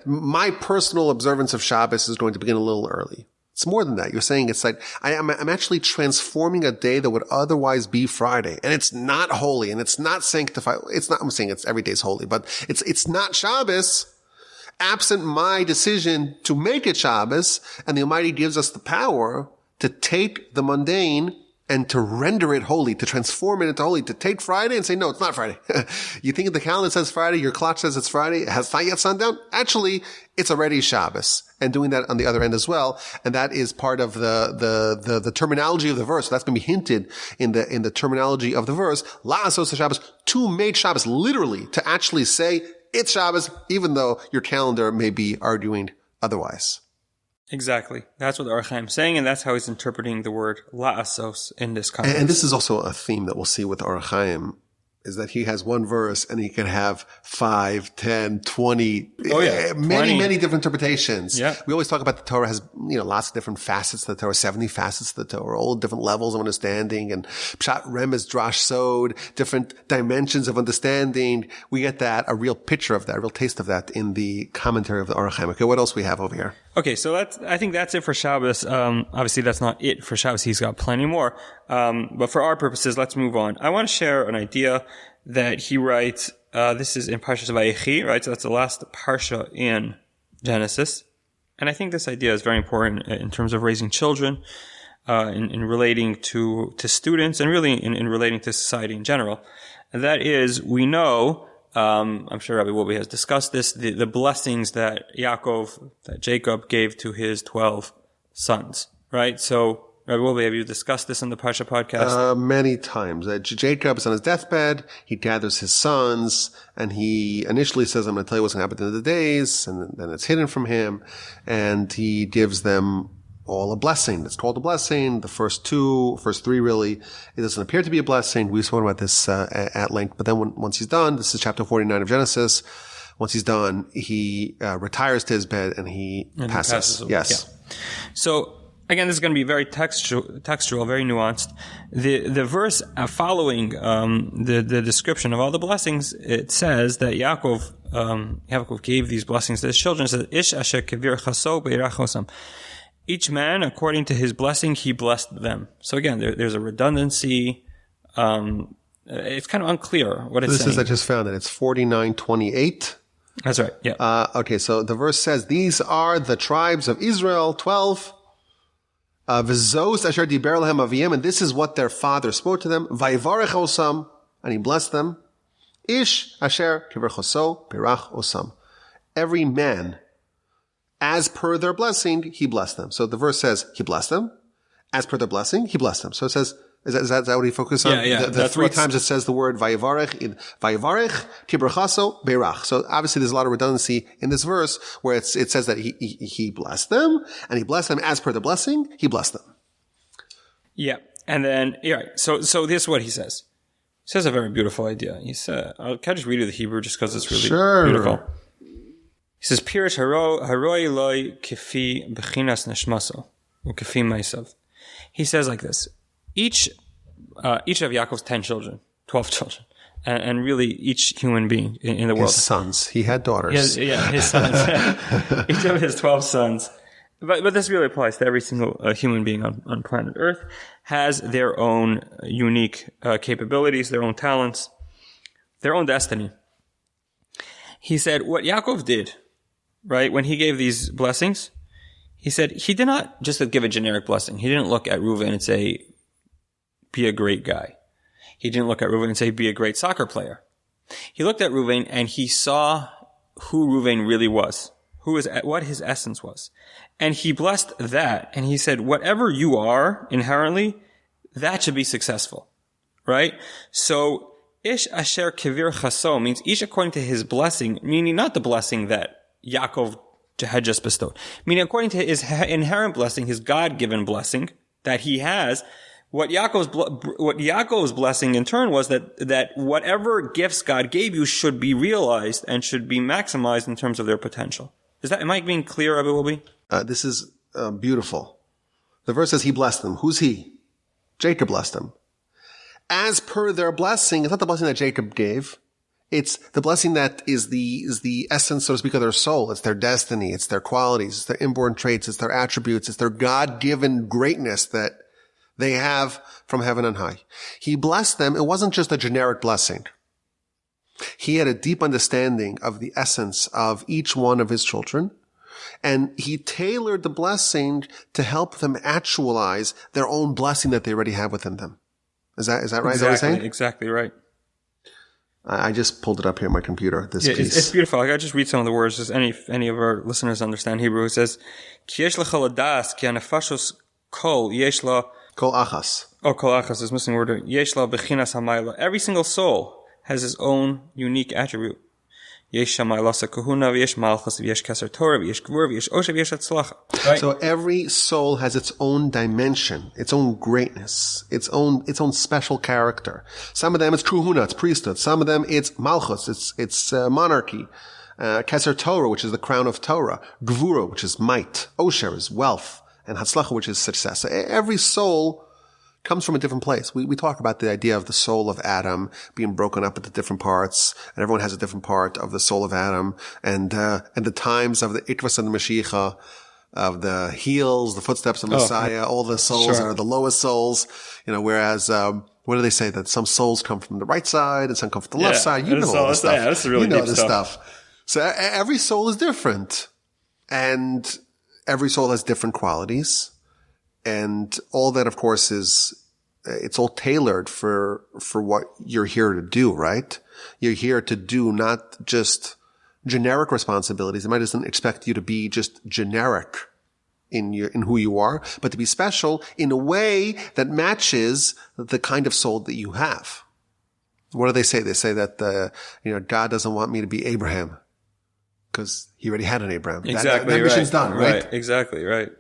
my personal observance of Shabbos is going to begin a little early. It's more than that. You're saying it's like, I'm actually transforming a day that would otherwise be Friday. And it's not holy and it's not sanctified. I'm saying it's every day's holy, but it's not Shabbos, absent my decision to make it Shabbos. And the Almighty gives us the power to take the mundane and to render it holy, to transform it into holy, to take Friday and say, no, it's not Friday. You think the calendar says Friday, your clock says it's Friday, it has not yet sundown? Actually, it's already Shabbos. And doing that on the other end as well. And that is part of the terminology of the verse. So that's going to be hinted in the terminology of the verse. La'asos Shabbos, to make Shabbos, literally, to actually say it's Shabbos, even though your calendar may be arguing otherwise. Exactly. That's what the Ohr HaChaim is saying, and that's how he's interpreting the word la'asos in this context. And this is also a theme that we'll see with Ohr HaChaim is that he has one verse and he can have 5, 10, 20, many different interpretations. Yeah. We always talk about the Torah has, lots of different facets of the Torah, 70 facets of the Torah, all different levels of understanding, and Pshat, Remez, Drash, Sod, different dimensions of understanding. We get that, a real picture of that, a real taste of that in the commentary of the Ohr HaChaim. Okay, what else we have over here? Okay, so I think that's it for Shabbos. Obviously that's not it for Shabbos. He's got plenty more. But for our purposes, let's move on. I want to share an idea that he writes. This is in Parshas Vayechi, right? So that's the last parsha in Genesis. And I think this idea is very important in terms of raising children, in relating to students, and really in relating to society in general. And that is, we know, I'm sure Rabbi Wolbe has discussed this, the blessings that Jacob gave to his 12 sons, right? So, Rabbi Wolbe, have you discussed this in the Parsha podcast? Many times. Jacob is on his deathbed, he gathers his sons, and he initially says, I'm going to tell you what's going to happen at the end of the days, and then it's hidden from him, and he gives them all a blessing. It's called a blessing. The first three really, it doesn't appear to be a blessing. We've spoken about this at length. But then once he's done, this is chapter 49 of Genesis. Once he's done, he retires to his bed and he passes. Yes. Yeah. So again, this is going to be very textual, very nuanced. The verse following the description of all the blessings, it says that Yaakov gave these blessings to his children. It says, Ish asher kivir chaso beirachosam. Each man, according to his blessing, he blessed them. So again, there's a redundancy. It's kind of unclear what it's saying. I just found it. It's 49:28. That's right. Yeah. Okay. So the verse says, these are the tribes of Israel, 12. V'zos asher diber lahem aviyim, and this is what their father spoke to them. Vayivarech osam, and he blessed them. Ish asher kiver choso pirach osam. Every man, as per their blessing, he blessed them. So the verse says, he blessed them. As per their blessing, he blessed them. So it says, is that what he focuses on? Yeah. The three times it says the word vayivarech, tibrachaso, beirach. So obviously there's a lot of redundancy in this verse where it says that he blessed them, and he blessed them as per the blessing, he blessed them. Yeah. And then, so this is what he says. He says a very beautiful idea. He said, can I just read you the Hebrew just because it's really beautiful? He says, Pirish haroi loy kifi bechinas neshmaso, ukifi maisav. He says like this: each of Yaakov's 10 children, 12 children, and really each human being in the world. His sons. He had daughters. His sons. Each of his 12 sons. But this really applies to every single human being on planet Earth, has their own unique capabilities, their own talents, their own destiny. He said what Yaakov did, right, when he gave these blessings, he said he did not just give a generic blessing. He didn't look at Reuven and say, be a great guy. He didn't look at Reuven and say, be a great soccer player. He looked at Reuven and he saw who Reuven really was, what his essence was. And he blessed that. And he said, whatever you are inherently, that should be successful. Right? So, Ish asher kivir chaso means each according to his blessing, meaning not the blessing that Yaakov had just bestowed. Meaning according to his inherent blessing, his God-given blessing that he has, what Yaakov's blessing in turn was that whatever gifts God gave you should be realized and should be maximized in terms of their potential. Am I being clear, Rabbi Wolbe? This is beautiful. The verse says he blessed them. Who's he? Jacob blessed them. As per their blessing, it's not the blessing that Jacob gave. It's the blessing that is the essence, so to speak, of their soul. It's their destiny. It's their qualities. It's their inborn traits. It's their attributes. It's their God-given greatness that they have from heaven on high. He blessed them. It wasn't just a generic blessing. He had a deep understanding of the essence of each one of his children, and he tailored the blessing to help them actualize their own blessing that they already have within them. Is that right? Exactly, is that what you're saying? Exactly right. I just pulled it up here on my computer, this piece. It's beautiful. I gotta just read some of the words, just any of our listeners understand Hebrew. It says, Ki yesh lecha ladas, ki anefashos kol yesh la... Kol achas. Oh, kol achas is missing a word. Yesh la bechinas hamayla. Every single soul has its own unique attribute. Yesh shamaylas kahuna, v'yesh malchus, v'yesh keser Torah, v'yesh gvur, v'yesh osher, v'yesh hatzlacha. Right? So every soul has its own dimension, its own greatness, its own special character. Some of them it's kahuna, it's priesthood. Some of them it's malchus, it's monarchy. Keser Torah, which is the crown of Torah. Gvura, which is might. Osher is wealth. And hatzlacha, which is success. So every soul comes from a different place. We talk about the idea of the soul of Adam being broken up into different parts, and everyone has a different part of the soul of Adam, and the times of the Ikvas and the Mashiach, of the heels, the footsteps of Messiah, all the souls are the lowest souls, whereas, what do they say? That some souls come from the right side and some come from the left side. You know all this stuff. Yeah, that's really deep stuff. So every soul is different, and every soul has different qualities. And all that, of course, it's all tailored for what you're here to do, right? You're here to do not just generic responsibilities. It might doesn't expect you to be just generic in who you are, but to be special in a way that matches the kind of soul that you have. What do they say? They say that, God doesn't want me to be Abraham because he already had an Abraham. Exactly. That mission's done, right? Exactly. Right.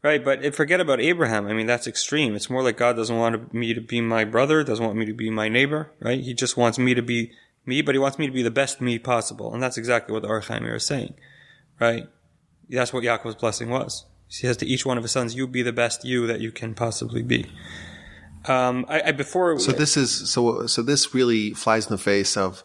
Right, but forget about Abraham. I mean, that's extreme. It's more like God doesn't want me to be my brother, doesn't want me to be my neighbor, right? He just wants me to be me, but he wants me to be the best me possible. And that's exactly what the Ohr HaChaim is saying, right? That's what Yaakov's blessing was. He says to each one of his sons, you be the best you that you can possibly be. So this really flies in the face of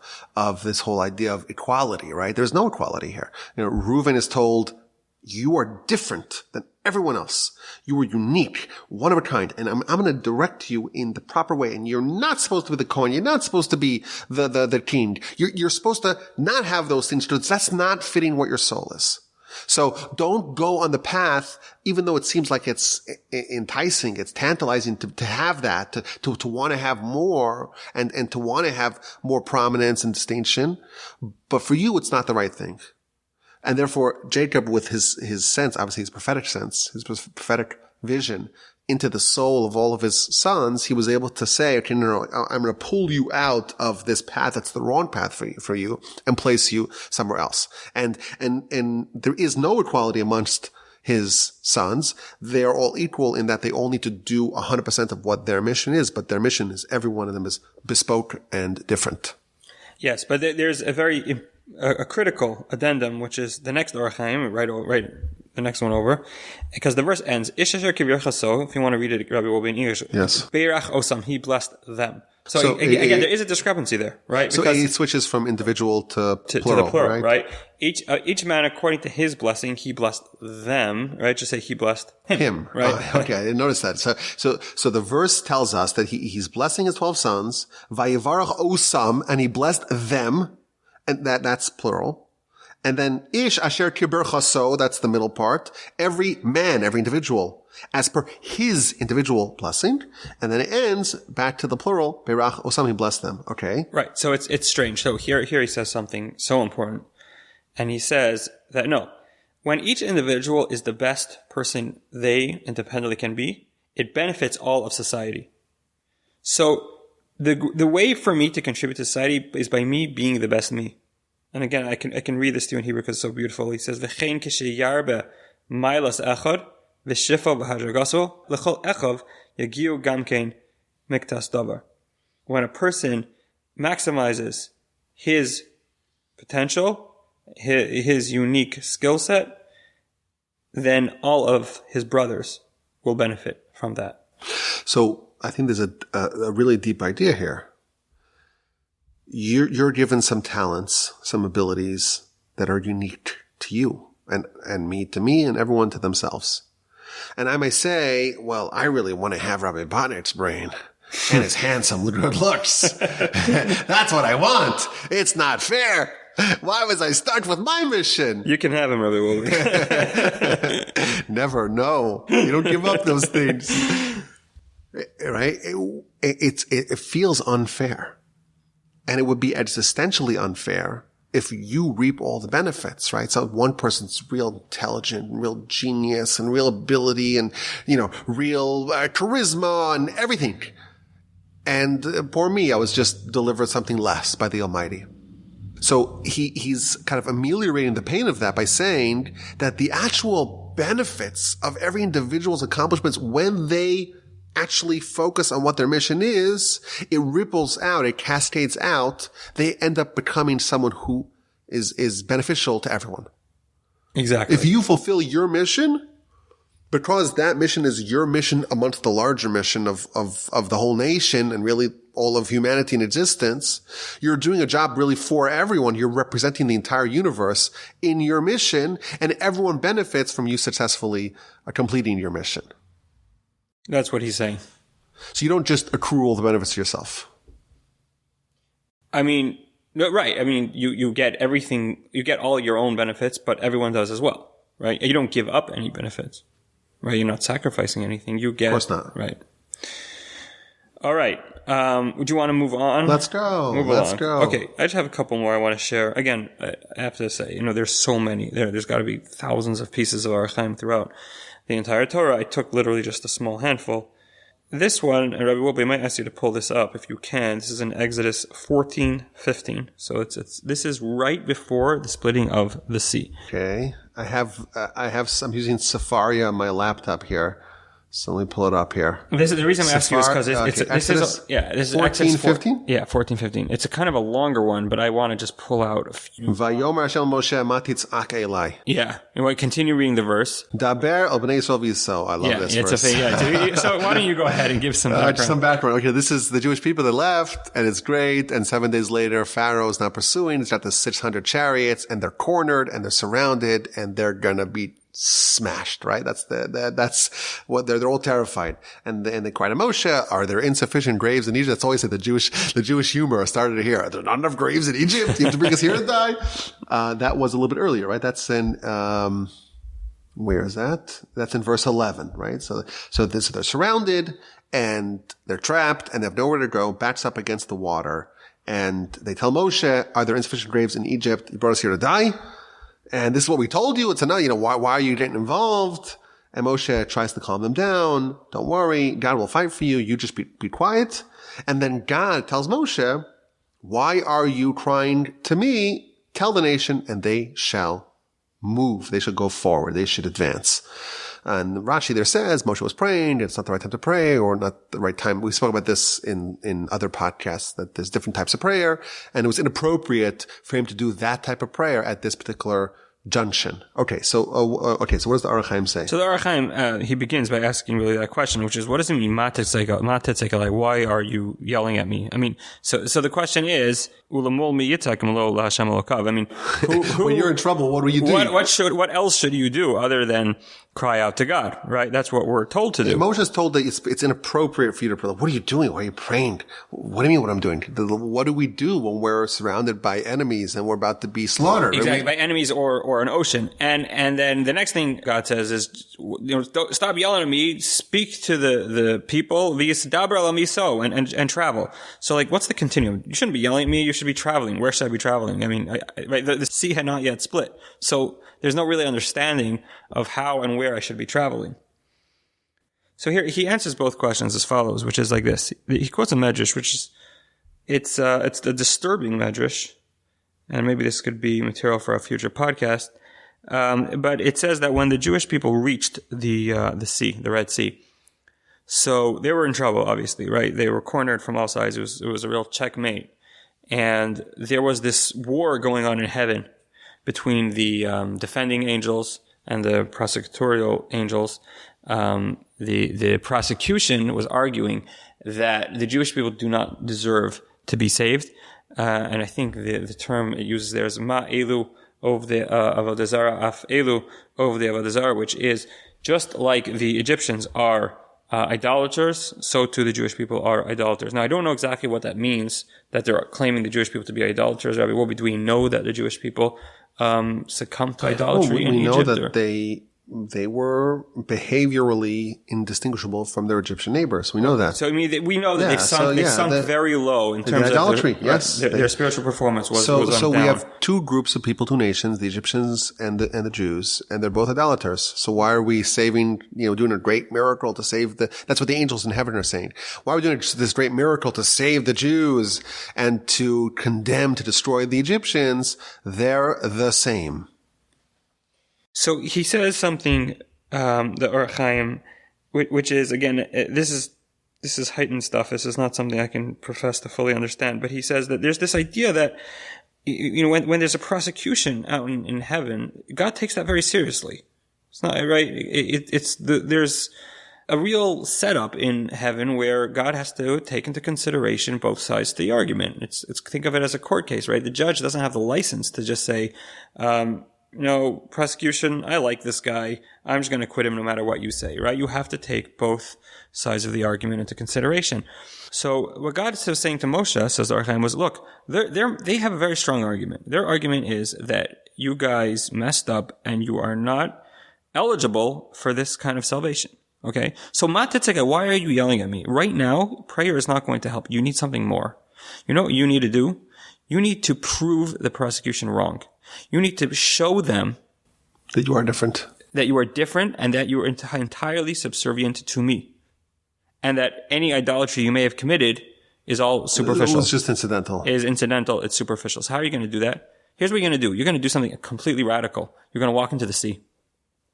this whole idea of equality, right? There's no equality here. Reuven is told, you are different than everyone else. You are unique, one of a kind, and I'm going to direct you in the proper way. And you're not supposed to be the Kohen. You're not supposed to be the king. You're supposed to not have those things. That's not fitting what your soul is. So don't go on the path, even though it seems like it's enticing, it's tantalizing to have that, to want to have more and to want to have more prominence and distinction. But for you, it's not the right thing. And therefore, Jacob, with his sense, obviously his prophetic sense, his prophetic vision into the soul of all of his sons, he was able to say, okay, no, I'm going to pull you out of this path that's the wrong path for you and place you somewhere else. And there is no equality amongst his sons. They are all equal in that they all need to do 100% of what their mission is, but their mission is, every one of them is bespoke and different. Yes, but there's a critical addendum, which is the next Ohr HaChaim, right, the next one over, because the verse ends, Ish asher kivyochaso, if you want to read it, Rabbi, will be in English. Yes. Beirach osam, he blessed them. So again, there is a discrepancy there, right? So it switches from individual to plural, to the plural, right? Each man, according to his blessing, he blessed them, right? Just say he blessed him. Right? Okay, I didn't notice that. So the verse tells us that he's blessing his 12 sons, vayivarach osam, and he blessed them, and that's plural. And then ish asher kiber chaso, that's the middle part. Every man, every individual, as per his individual blessing. And then it ends back to the plural, berach osam, he blessed them. Okay. Right. So it's strange. So here he says something so important. And he says that no, when each individual is the best person they independently can be, it benefits all of society. So the way for me to contribute to society is by me being the best me. And again, I can read this to you in Hebrew because it's so beautiful. He says, "V'chein k'sheyarbe mailas echad v'shifa b'hadragaso l'chol echav yagiu gamkein miktas davar." When a person maximizes his potential, his unique skill set, then all of his brothers will benefit from that. So I think there's a really deep idea here. You're given some talents, some abilities that are unique to you and me to me and everyone to themselves. And I may say, well, I really want to have Rabbi Botnick's brain and his handsome, good looks. That's what I want. It's not fair. Why was I stuck with my mission? You can have him, Rabbi Wolbe. Never, no. You don't give up those things. Right? It feels unfair. And it would be existentially unfair if you reap all the benefits, right? So one person's real intelligent, and real genius, and real ability, and, real charisma, and everything. And poor me, I was just delivered something less by the Almighty. So he's kind of ameliorating the pain of that by saying that the actual benefits of every individual's accomplishments, when they actually focus on what their mission is, it ripples out, it cascades out. They end up becoming someone who is beneficial to everyone. Exactly. If you fulfill your mission, because that mission is your mission amongst the larger mission of the whole nation and really all of humanity in existence, you're doing a job really for everyone. You're representing the entire universe in your mission, and everyone benefits from you successfully completing your mission. That's what he's saying. So you don't just accrue all the benefits to yourself. I mean, no, right. I mean, you get everything, you get all your own benefits, but everyone does as well, right? You don't give up any benefits, right? You're not sacrificing anything. You get. Of course not. Right. All right. Would you want to move on? Let's go. Let's go. Okay. I just have a couple more I want to share. Again, I have to say, there's so many. There's got to be thousands of pieces of Ohr HaChaim throughout the entire Torah. I took literally just a small handful. This one, and Rabbi Wolbe, I might ask you to pull this up if you can. This is in Exodus 14:15. So this is right before the splitting of the sea. Okay. I'm using Safari on my laptop here. So let me pull it up here. This is the reason I'm asking you is because this is 14:15? Yeah, 14:15. It's a kind of a longer one, but I want to just pull out a few. Vayomer Hashem Moshe ma titzak elai. Yeah. You want to continue reading the verse? Daber el bnei Yisrael v'yisrael. I love this verse. So why don't you go ahead and give some background? Some background. Okay, this is the Jewish people that left, and it's great. And 7 days later, Pharaoh is not pursuing. It's got the 600 chariots, and they're cornered, and they're surrounded, and they're gonna be smashed, right? That's what they're all terrified. And they cry to Moshe, are there insufficient graves in Egypt? That's always the Jewish humor started here. Are there not enough graves in Egypt? You have to bring us here to die? That was a little bit earlier, right? That's in, where is that? That's in verse 11, right? So they're surrounded and they're trapped and they have nowhere to go, backs up against the water. And they tell Moshe, are there insufficient graves in Egypt? You brought us here to die? And this is what we told you. It's enough. Why are you getting involved? And Moshe tries to calm them down. Don't worry. God will fight for you. You just be quiet. And then God tells Moshe, why are you crying to me? Tell the nation and they shall move. They should go forward. They should advance. And Rashi there says Moshe was praying. It's not the right time to pray or not the right time. We spoke about this in other podcasts that there's different types of prayer and it was inappropriate for him to do that type of prayer at this particular junction. Okay. So what does the Ohr HaChaim say? So the Ohr HaChaim, he begins by asking really that question, which is, what does it mean? Ma tetzeka, like, why are you yelling at me? I mean, so the question is, ulamol mi yitzak lo laHashem elokav. I mean, when you're in trouble, what do you do? What else should you do other than cry out to God, right? That's what we're told to do. Moshe is told that it's inappropriate for you to pray. What are you doing? Why are you praying? What do you mean what I'm doing? What do we do when we're surrounded by enemies and we're about to be slaughtered? Exactly, by enemies or an ocean. And then the next thing God says is, don't stop yelling at me, speak to the people, v'yisdaber el miso, and travel. So like, what's the continuum? You shouldn't be yelling at me, you should be traveling. Where should I be traveling? I mean, right, the sea had not yet split. So there's no really understanding of how and where I should be traveling. So here he answers both questions as follows, which is like this. He quotes a medrash, which is it's the disturbing medrash, and maybe this could be material for a future podcast. But it says that when the Jewish people reached the sea, the Red Sea, so they were in trouble, obviously, right? They were cornered from all sides. It was a real checkmate, and there was this war going on in heaven between the defending angels and the prosecutorial angels. The prosecution was arguing that the Jewish people do not deserve to be saved, and I think the term it uses there is ma elu of the avodah zarah af elu of the avodah zarah, which is just like the Egyptians are idolaters, so too the Jewish people are idolaters. Now I don't know exactly what that means, that they're claiming the Jewish people to be idolaters. Rabbi, do we know that the Jewish people succumb to idolatry in Egypt? We know that they they were behaviorally indistinguishable from their Egyptian neighbors. We know that. So I mean, we know that they sunk very low in terms of idolatry. Their spiritual performance was on so down. We have two groups of people, two nations, the Egyptians and the Jews, and they're both idolaters. So why are we doing a great miracle to save that's what the angels in heaven are saying. Why are we doing this great miracle to save the Jews and to condemn, to destroy the Egyptians? They're the same. So he says something, the Ohr HaChaim, which is, again, this is heightened stuff. This is not something I can profess to fully understand. But he says that there's this idea that, when there's a prosecution out in heaven, God takes that very seriously. It's not right. There's a real setup in heaven where God has to take into consideration both sides to the argument. It's think of it as a court case, right? The judge doesn't have the license to just say, prosecution, I like this guy, I'm just going to quit him no matter what you say, right? You have to take both sides of the argument into consideration. So what God is saying to Moshe, says the Ohr HaChaim, was, look, they have a very strong argument. Their argument is that you guys messed up and you are not eligible for this kind of salvation. Okay? So Matitzeka, why are you yelling at me? Right now, prayer is not going to help. You need something more. You know what you need to do? You need to prove the prosecution wrong. You need to show them that you are different. That you are different and that you are entirely subservient to me. And that any idolatry you may have committed is all superficial. It's just incidental. It is incidental. It's superficial. So how are you going to do that? Here's what you're going to do. You're going to do something completely radical. You're going to walk into the sea.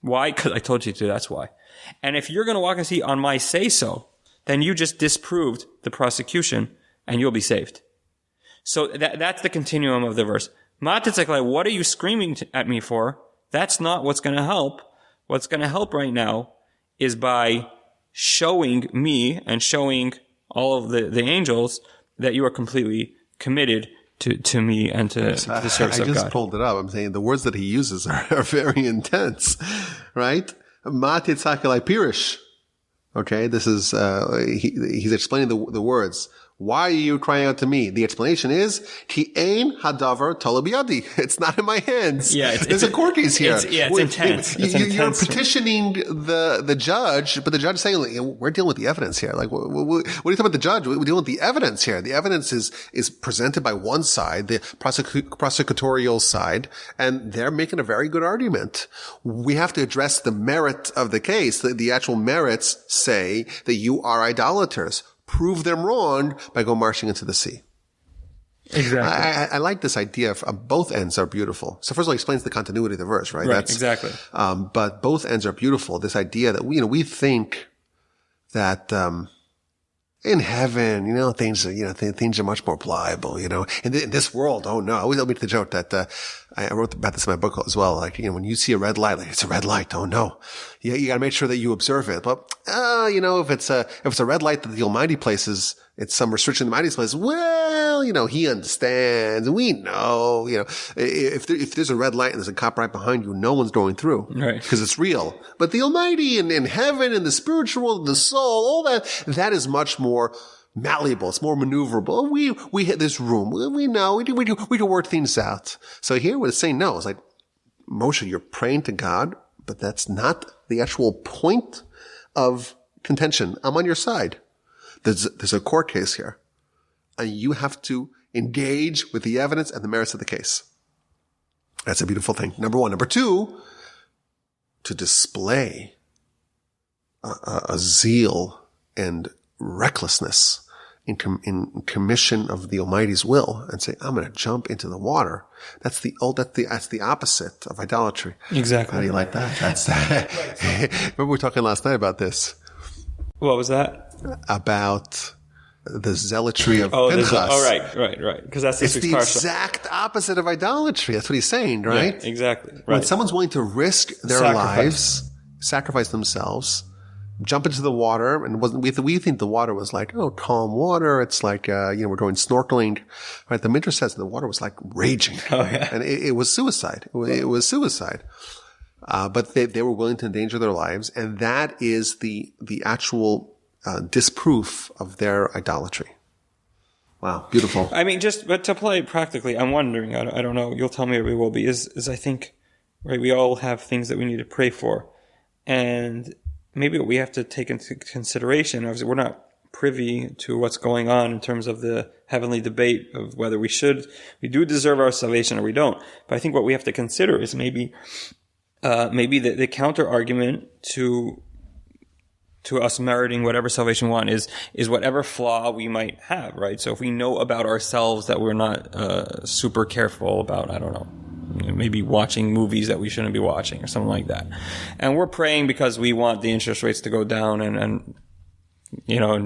Why? Because I told you to. That's why. And if you're going to walk into the sea on my say-so, then you just disproved the prosecution and you'll be saved. So that's the continuum of the verse. Matitzek, what are you screaming at me for? That's not what's going to help. What's going to help right now is by showing me and showing all of the angels that you are completely committed to me and to the service of God. I just pulled it up. I'm saying the words that he uses are very intense, right? Matitzek pirish. Okay, this is, he's explaining the words. Why are you crying out to me? The explanation is, Ki ein hadavar tola biyadi. It's not in my hands. Yeah, there's a court case here. It's intense. You're petitioning the judge, but the judge is saying, we're dealing with the evidence here. Like, what are you talking about the judge? We're dealing with the evidence here. The evidence is presented by one side, the prosecutorial side, and they're making a very good argument. We have to address the merit of the case. The actual merits say that you are idolaters. Prove them wrong by go marching into the sea. Exactly. I like this idea of both ends are beautiful. So first of all, it explains the continuity of the verse, right? Right, exactly. But both ends are beautiful. This idea that we think that in heaven, things are much more pliable. In this world, oh no! I always make the joke that I wrote about this in my book as well. Like, when you see a red light, it's a red light. Oh no! You got to make sure that you observe it. But if it's a red light that the Almighty places, it's some restriction the Almighty places. Well, He understands, and we know. If there's a red light and there's a cop right behind you, no one's going through, right? Because it's real. But the Almighty and in heaven and the spiritual world, the soul, all that is much more malleable. It's more maneuverable. We hit this room. We know. We can work things out. So here what it's saying, no, it's like, Moshe, you're praying to God, but that's not the actual point of contention. I'm on your side. There's a court case here, and you have to engage with the evidence and the merits of the case. That's a beautiful thing. Number one. Number two, to display a zeal and recklessness in commission of the Almighty's will, and say, I'm going to jump into the water. That's the opposite of idolatry. Exactly. How do you like that? That's Remember we were talking last night about this. What was that? About the zealotry of Pinchas. Right. Because that's it's the exact opposite of idolatry. That's what he's saying, right? Yeah, exactly. Right. When someone's willing to risk their lives, sacrifice themselves, jump into the water, and we think the water was like, calm water. It's like, we're going snorkeling, right? The Midrash says the water was like raging. Oh, yeah. And it was suicide. It was suicide. But they were willing to endanger their lives. And that is the actual, disproof of their idolatry. Wow. Beautiful. I mean, but to play practically, I'm wondering, I don't know, you'll tell me or we will be, is I think, right, we all have things that we need to pray for. And maybe what we have to take into consideration, obviously we're not privy to what's going on in terms of the heavenly debate of whether we do deserve our salvation or we don't. But I think what we have to consider is maybe the counter argument to us meriting whatever salvation we want is whatever flaw we might have, right? So if we know about ourselves that we're not super careful about, I don't know, maybe watching movies that we shouldn't be watching or something like that, and we're praying because we want the interest rates to go down and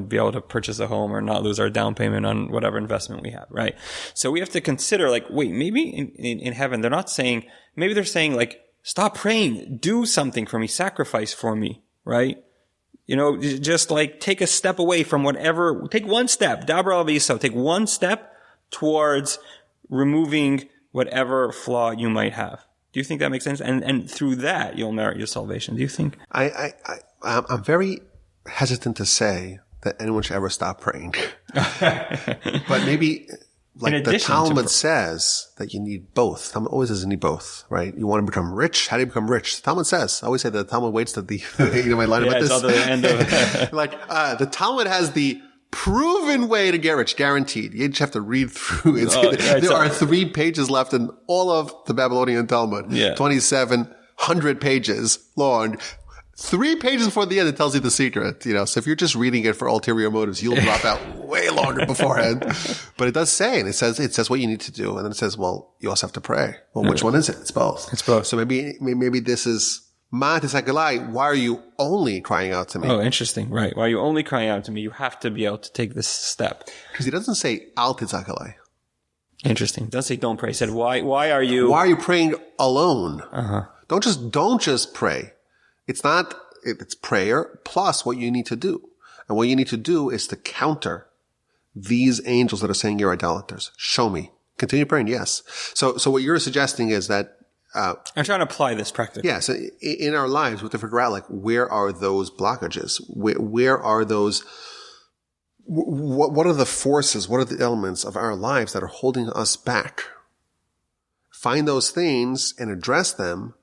be able to purchase a home or not lose our down payment on whatever investment we have, right? So we have to consider, like, wait, maybe in heaven they're not saying, maybe they're saying, like, stop praying, do something for me, sacrifice for me, right? Just like take a step away from whatever, take one step, Dabra Aviso, take one step towards removing whatever flaw you might have. Do you think that makes sense? And through that, you'll merit your salvation. Do you think? I'm very hesitant to say that anyone should ever stop praying. But maybe, like the Talmud says, that you need both. Talmud always says you need both, right? You want to become rich? How do you become rich? The Talmud says. I always say that the Talmud waits to my line about this. The end of the Talmud has the proven way to get rich, guaranteed. You just have to read through it. There are 3 pages left in all of the Babylonian Talmud. 2,700 pages long. 3 pages before the end, it tells you the secret, So if you're just reading it for ulterior motives, you'll drop out way longer beforehand. But it does say, and it says what you need to do. And then it says, well, you also have to pray. Well, which one is it? It's both. It's both. So maybe this is, why are you only crying out to me? Oh, interesting. Right. Why are you only crying out to me? You have to be able to take this step. Because he doesn't say, al titzakalai. Interesting. It doesn't say don't pray. He said, why are you praying alone? Uh-huh. Don't just pray. It's prayer plus what you need to do. And what you need to do is to counter these angels that are saying you're idolaters. Show me. Continue praying, yes. So what you're suggesting is that I'm trying to apply this practically. Yes, in our lives we have to figure out, like, where are those blockages? Where are those, what are the forces, what are the elements of our lives that are holding us back? Find those things and address them,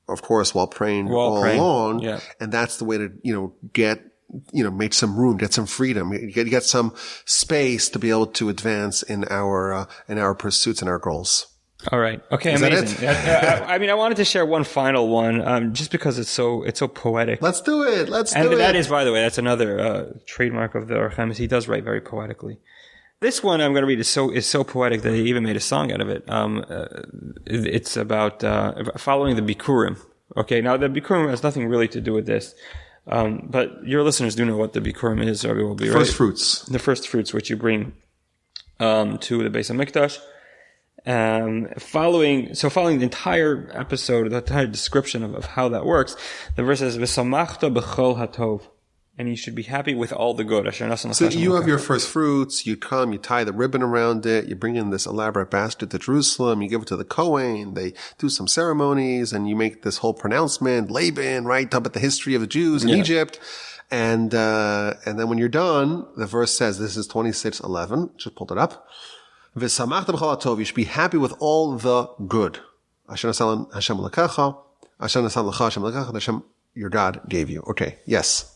of course, while praying along. Yeah. And that's the way to, make some room, get some freedom, get some space to be able to advance in our pursuits and our goals. All right. Okay. Is amazing. That it? I wanted to share one final one, just because it's so poetic. Let's do it. And that is, by the way, that's another trademark of the Ohr HaChaim, is he does write very poetically. This one I'm going to read is so poetic that he even made a song out of it. It's about following the Bikurim. Okay, now the Bikurim has nothing really to do with this, but your listeners do know what the Bikurim is, or will be right. First fruits. The first fruits which you bring to the Beis HaMikdash. Following the entire episode, the entire description of how that works, the verse says, "V'samachta b'chol hatov," and you should be happy with all the good. So you have your first fruits, you come, you tie the ribbon around it, you bring in this elaborate basket to Jerusalem, you give it to the Kohen, they do some ceremonies, and you make this whole pronouncement, Laban, right, up at the history of the Jews in Egypt. And then when you're done, the verse says, this is 26:11, just pulled it up. V'samachta b'chol hatov, you should be happy with all the good. Asher nasan Hashem l'kecha, Asher nasan l'cha Hashem l'kecha, Hashem your God gave you. Okay, yes.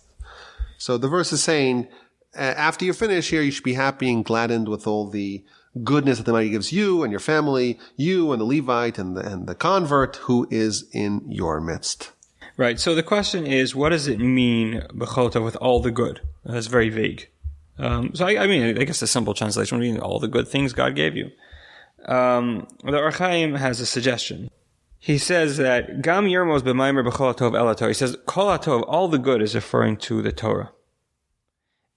So the verse is saying, after you finish here, you should be happy and gladdened with all the goodness that the Almighty gives you and your family, you and the Levite and the convert who is in your midst. Right. So the question is, what does it mean, b'chol hatov, with all the good? That's very vague. I guess the simple translation would be all the good things God gave you. The Ohr HaChaim has a suggestion. He says that Gam Yermos b'maimer b'chol hatov el haTorah. He says kol hatov, all the good, is referring to the Torah.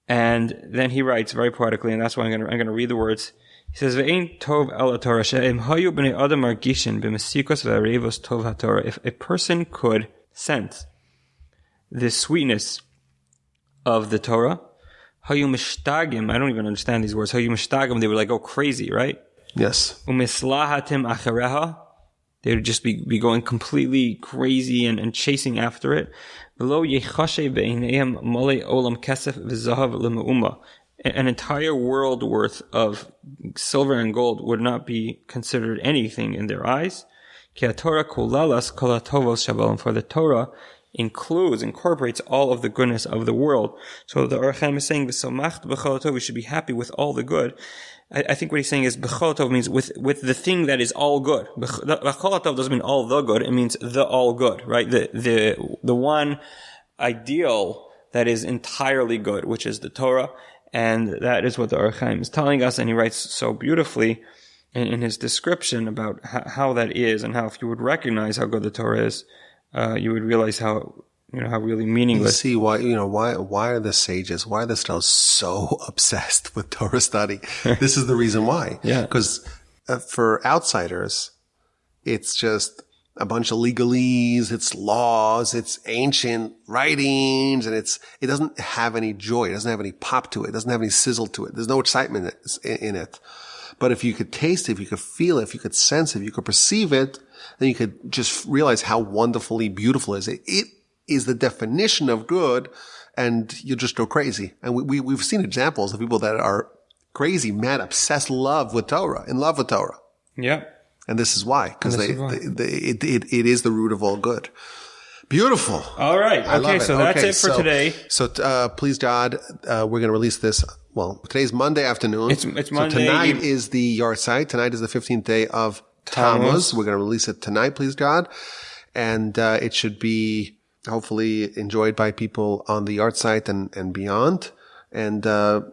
And then he writes very poetically, and that's why I'm going to read the words. He says ve'ein tov el haTorah she'em hayu b'nei adam margishin b'mesikos ve'arevos tov haTorah. If a person could sense the sweetness of the Torah, hayu mishtagim, I don't even understand these words. Hayu mishtagim, they would like go crazy, right? Yes. Umislahatim achareha, they would just be going completely crazy and chasing after it. An entire world worth of silver and gold would not be considered anything in their eyes. For the Torah incorporates all of the goodness of the world. So the Ohr HaChaim is saying, we should be happy with all the good. I think what he's saying is b'chol tov means with the thing that is all good. B'chol tov doesn't mean all the good; it means the all good, right? The one ideal that is entirely good, which is the Torah, and that is what the Ohr HaChaim is telling us. And he writes so beautifully in his description about how that is, and how if you would recognize how good the Torah is, you would realize how really meaningless. You see why are the sages, why are the scholars so obsessed with Torah study? This is the reason why. Yeah. Because for outsiders, it's just a bunch of legalese, it's laws, it's ancient writings, and it doesn't have any joy, it doesn't have any pop to it, it doesn't have any sizzle to it, there's no excitement in it. But if you could taste it, if you could feel it, if you could sense it, if you could perceive it, then you could just realize how wonderfully beautiful it is. It is the definition of good, and you'll just go crazy. And we've seen examples of people that are crazy, mad, obsessed, in love with Torah. Yeah. And this is why, because it is the root of all good. Beautiful. All right. Okay, so that's it for today. So please God, we're going to release this. Well, today's Monday afternoon. It's Monday. So tonight is the yartzeit. Tonight is the 15th day of Tammuz. We're going to release it tonight, please God. And it should be hopefully enjoyed by people on the yartzeit and beyond. And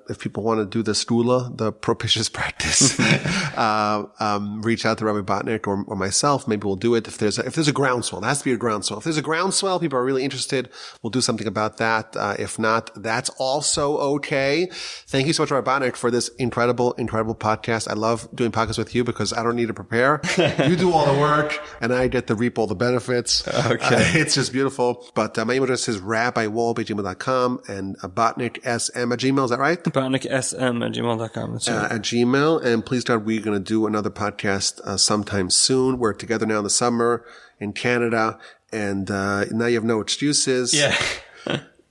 if people want to do the stula, the propitious practice, reach out to Rabbi Botnick or myself. Maybe we'll do it if there's a groundswell. There has to be a groundswell. If there's a groundswell, people are really interested, we'll do something about that. If not, that's also okay. Thank you so much, Rabbi Botnick, for this incredible podcast. I love doing podcasts with you because I don't need to prepare. You do all the work, and I get to reap all the benefits. Okay. It's just beautiful. But my email address is rabbiwolb@gmail.com and botnick.sm at Gmail, is that right? botnicksm@gmail.com. That's right. At Gmail. And please God, we're going to do another podcast sometime soon. We're together now in the summer in Canada, and now you have no excuses. Yeah.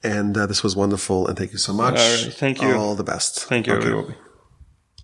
And this was wonderful, and thank you so much. All right. Thank you. All the best. Thank you, everybody.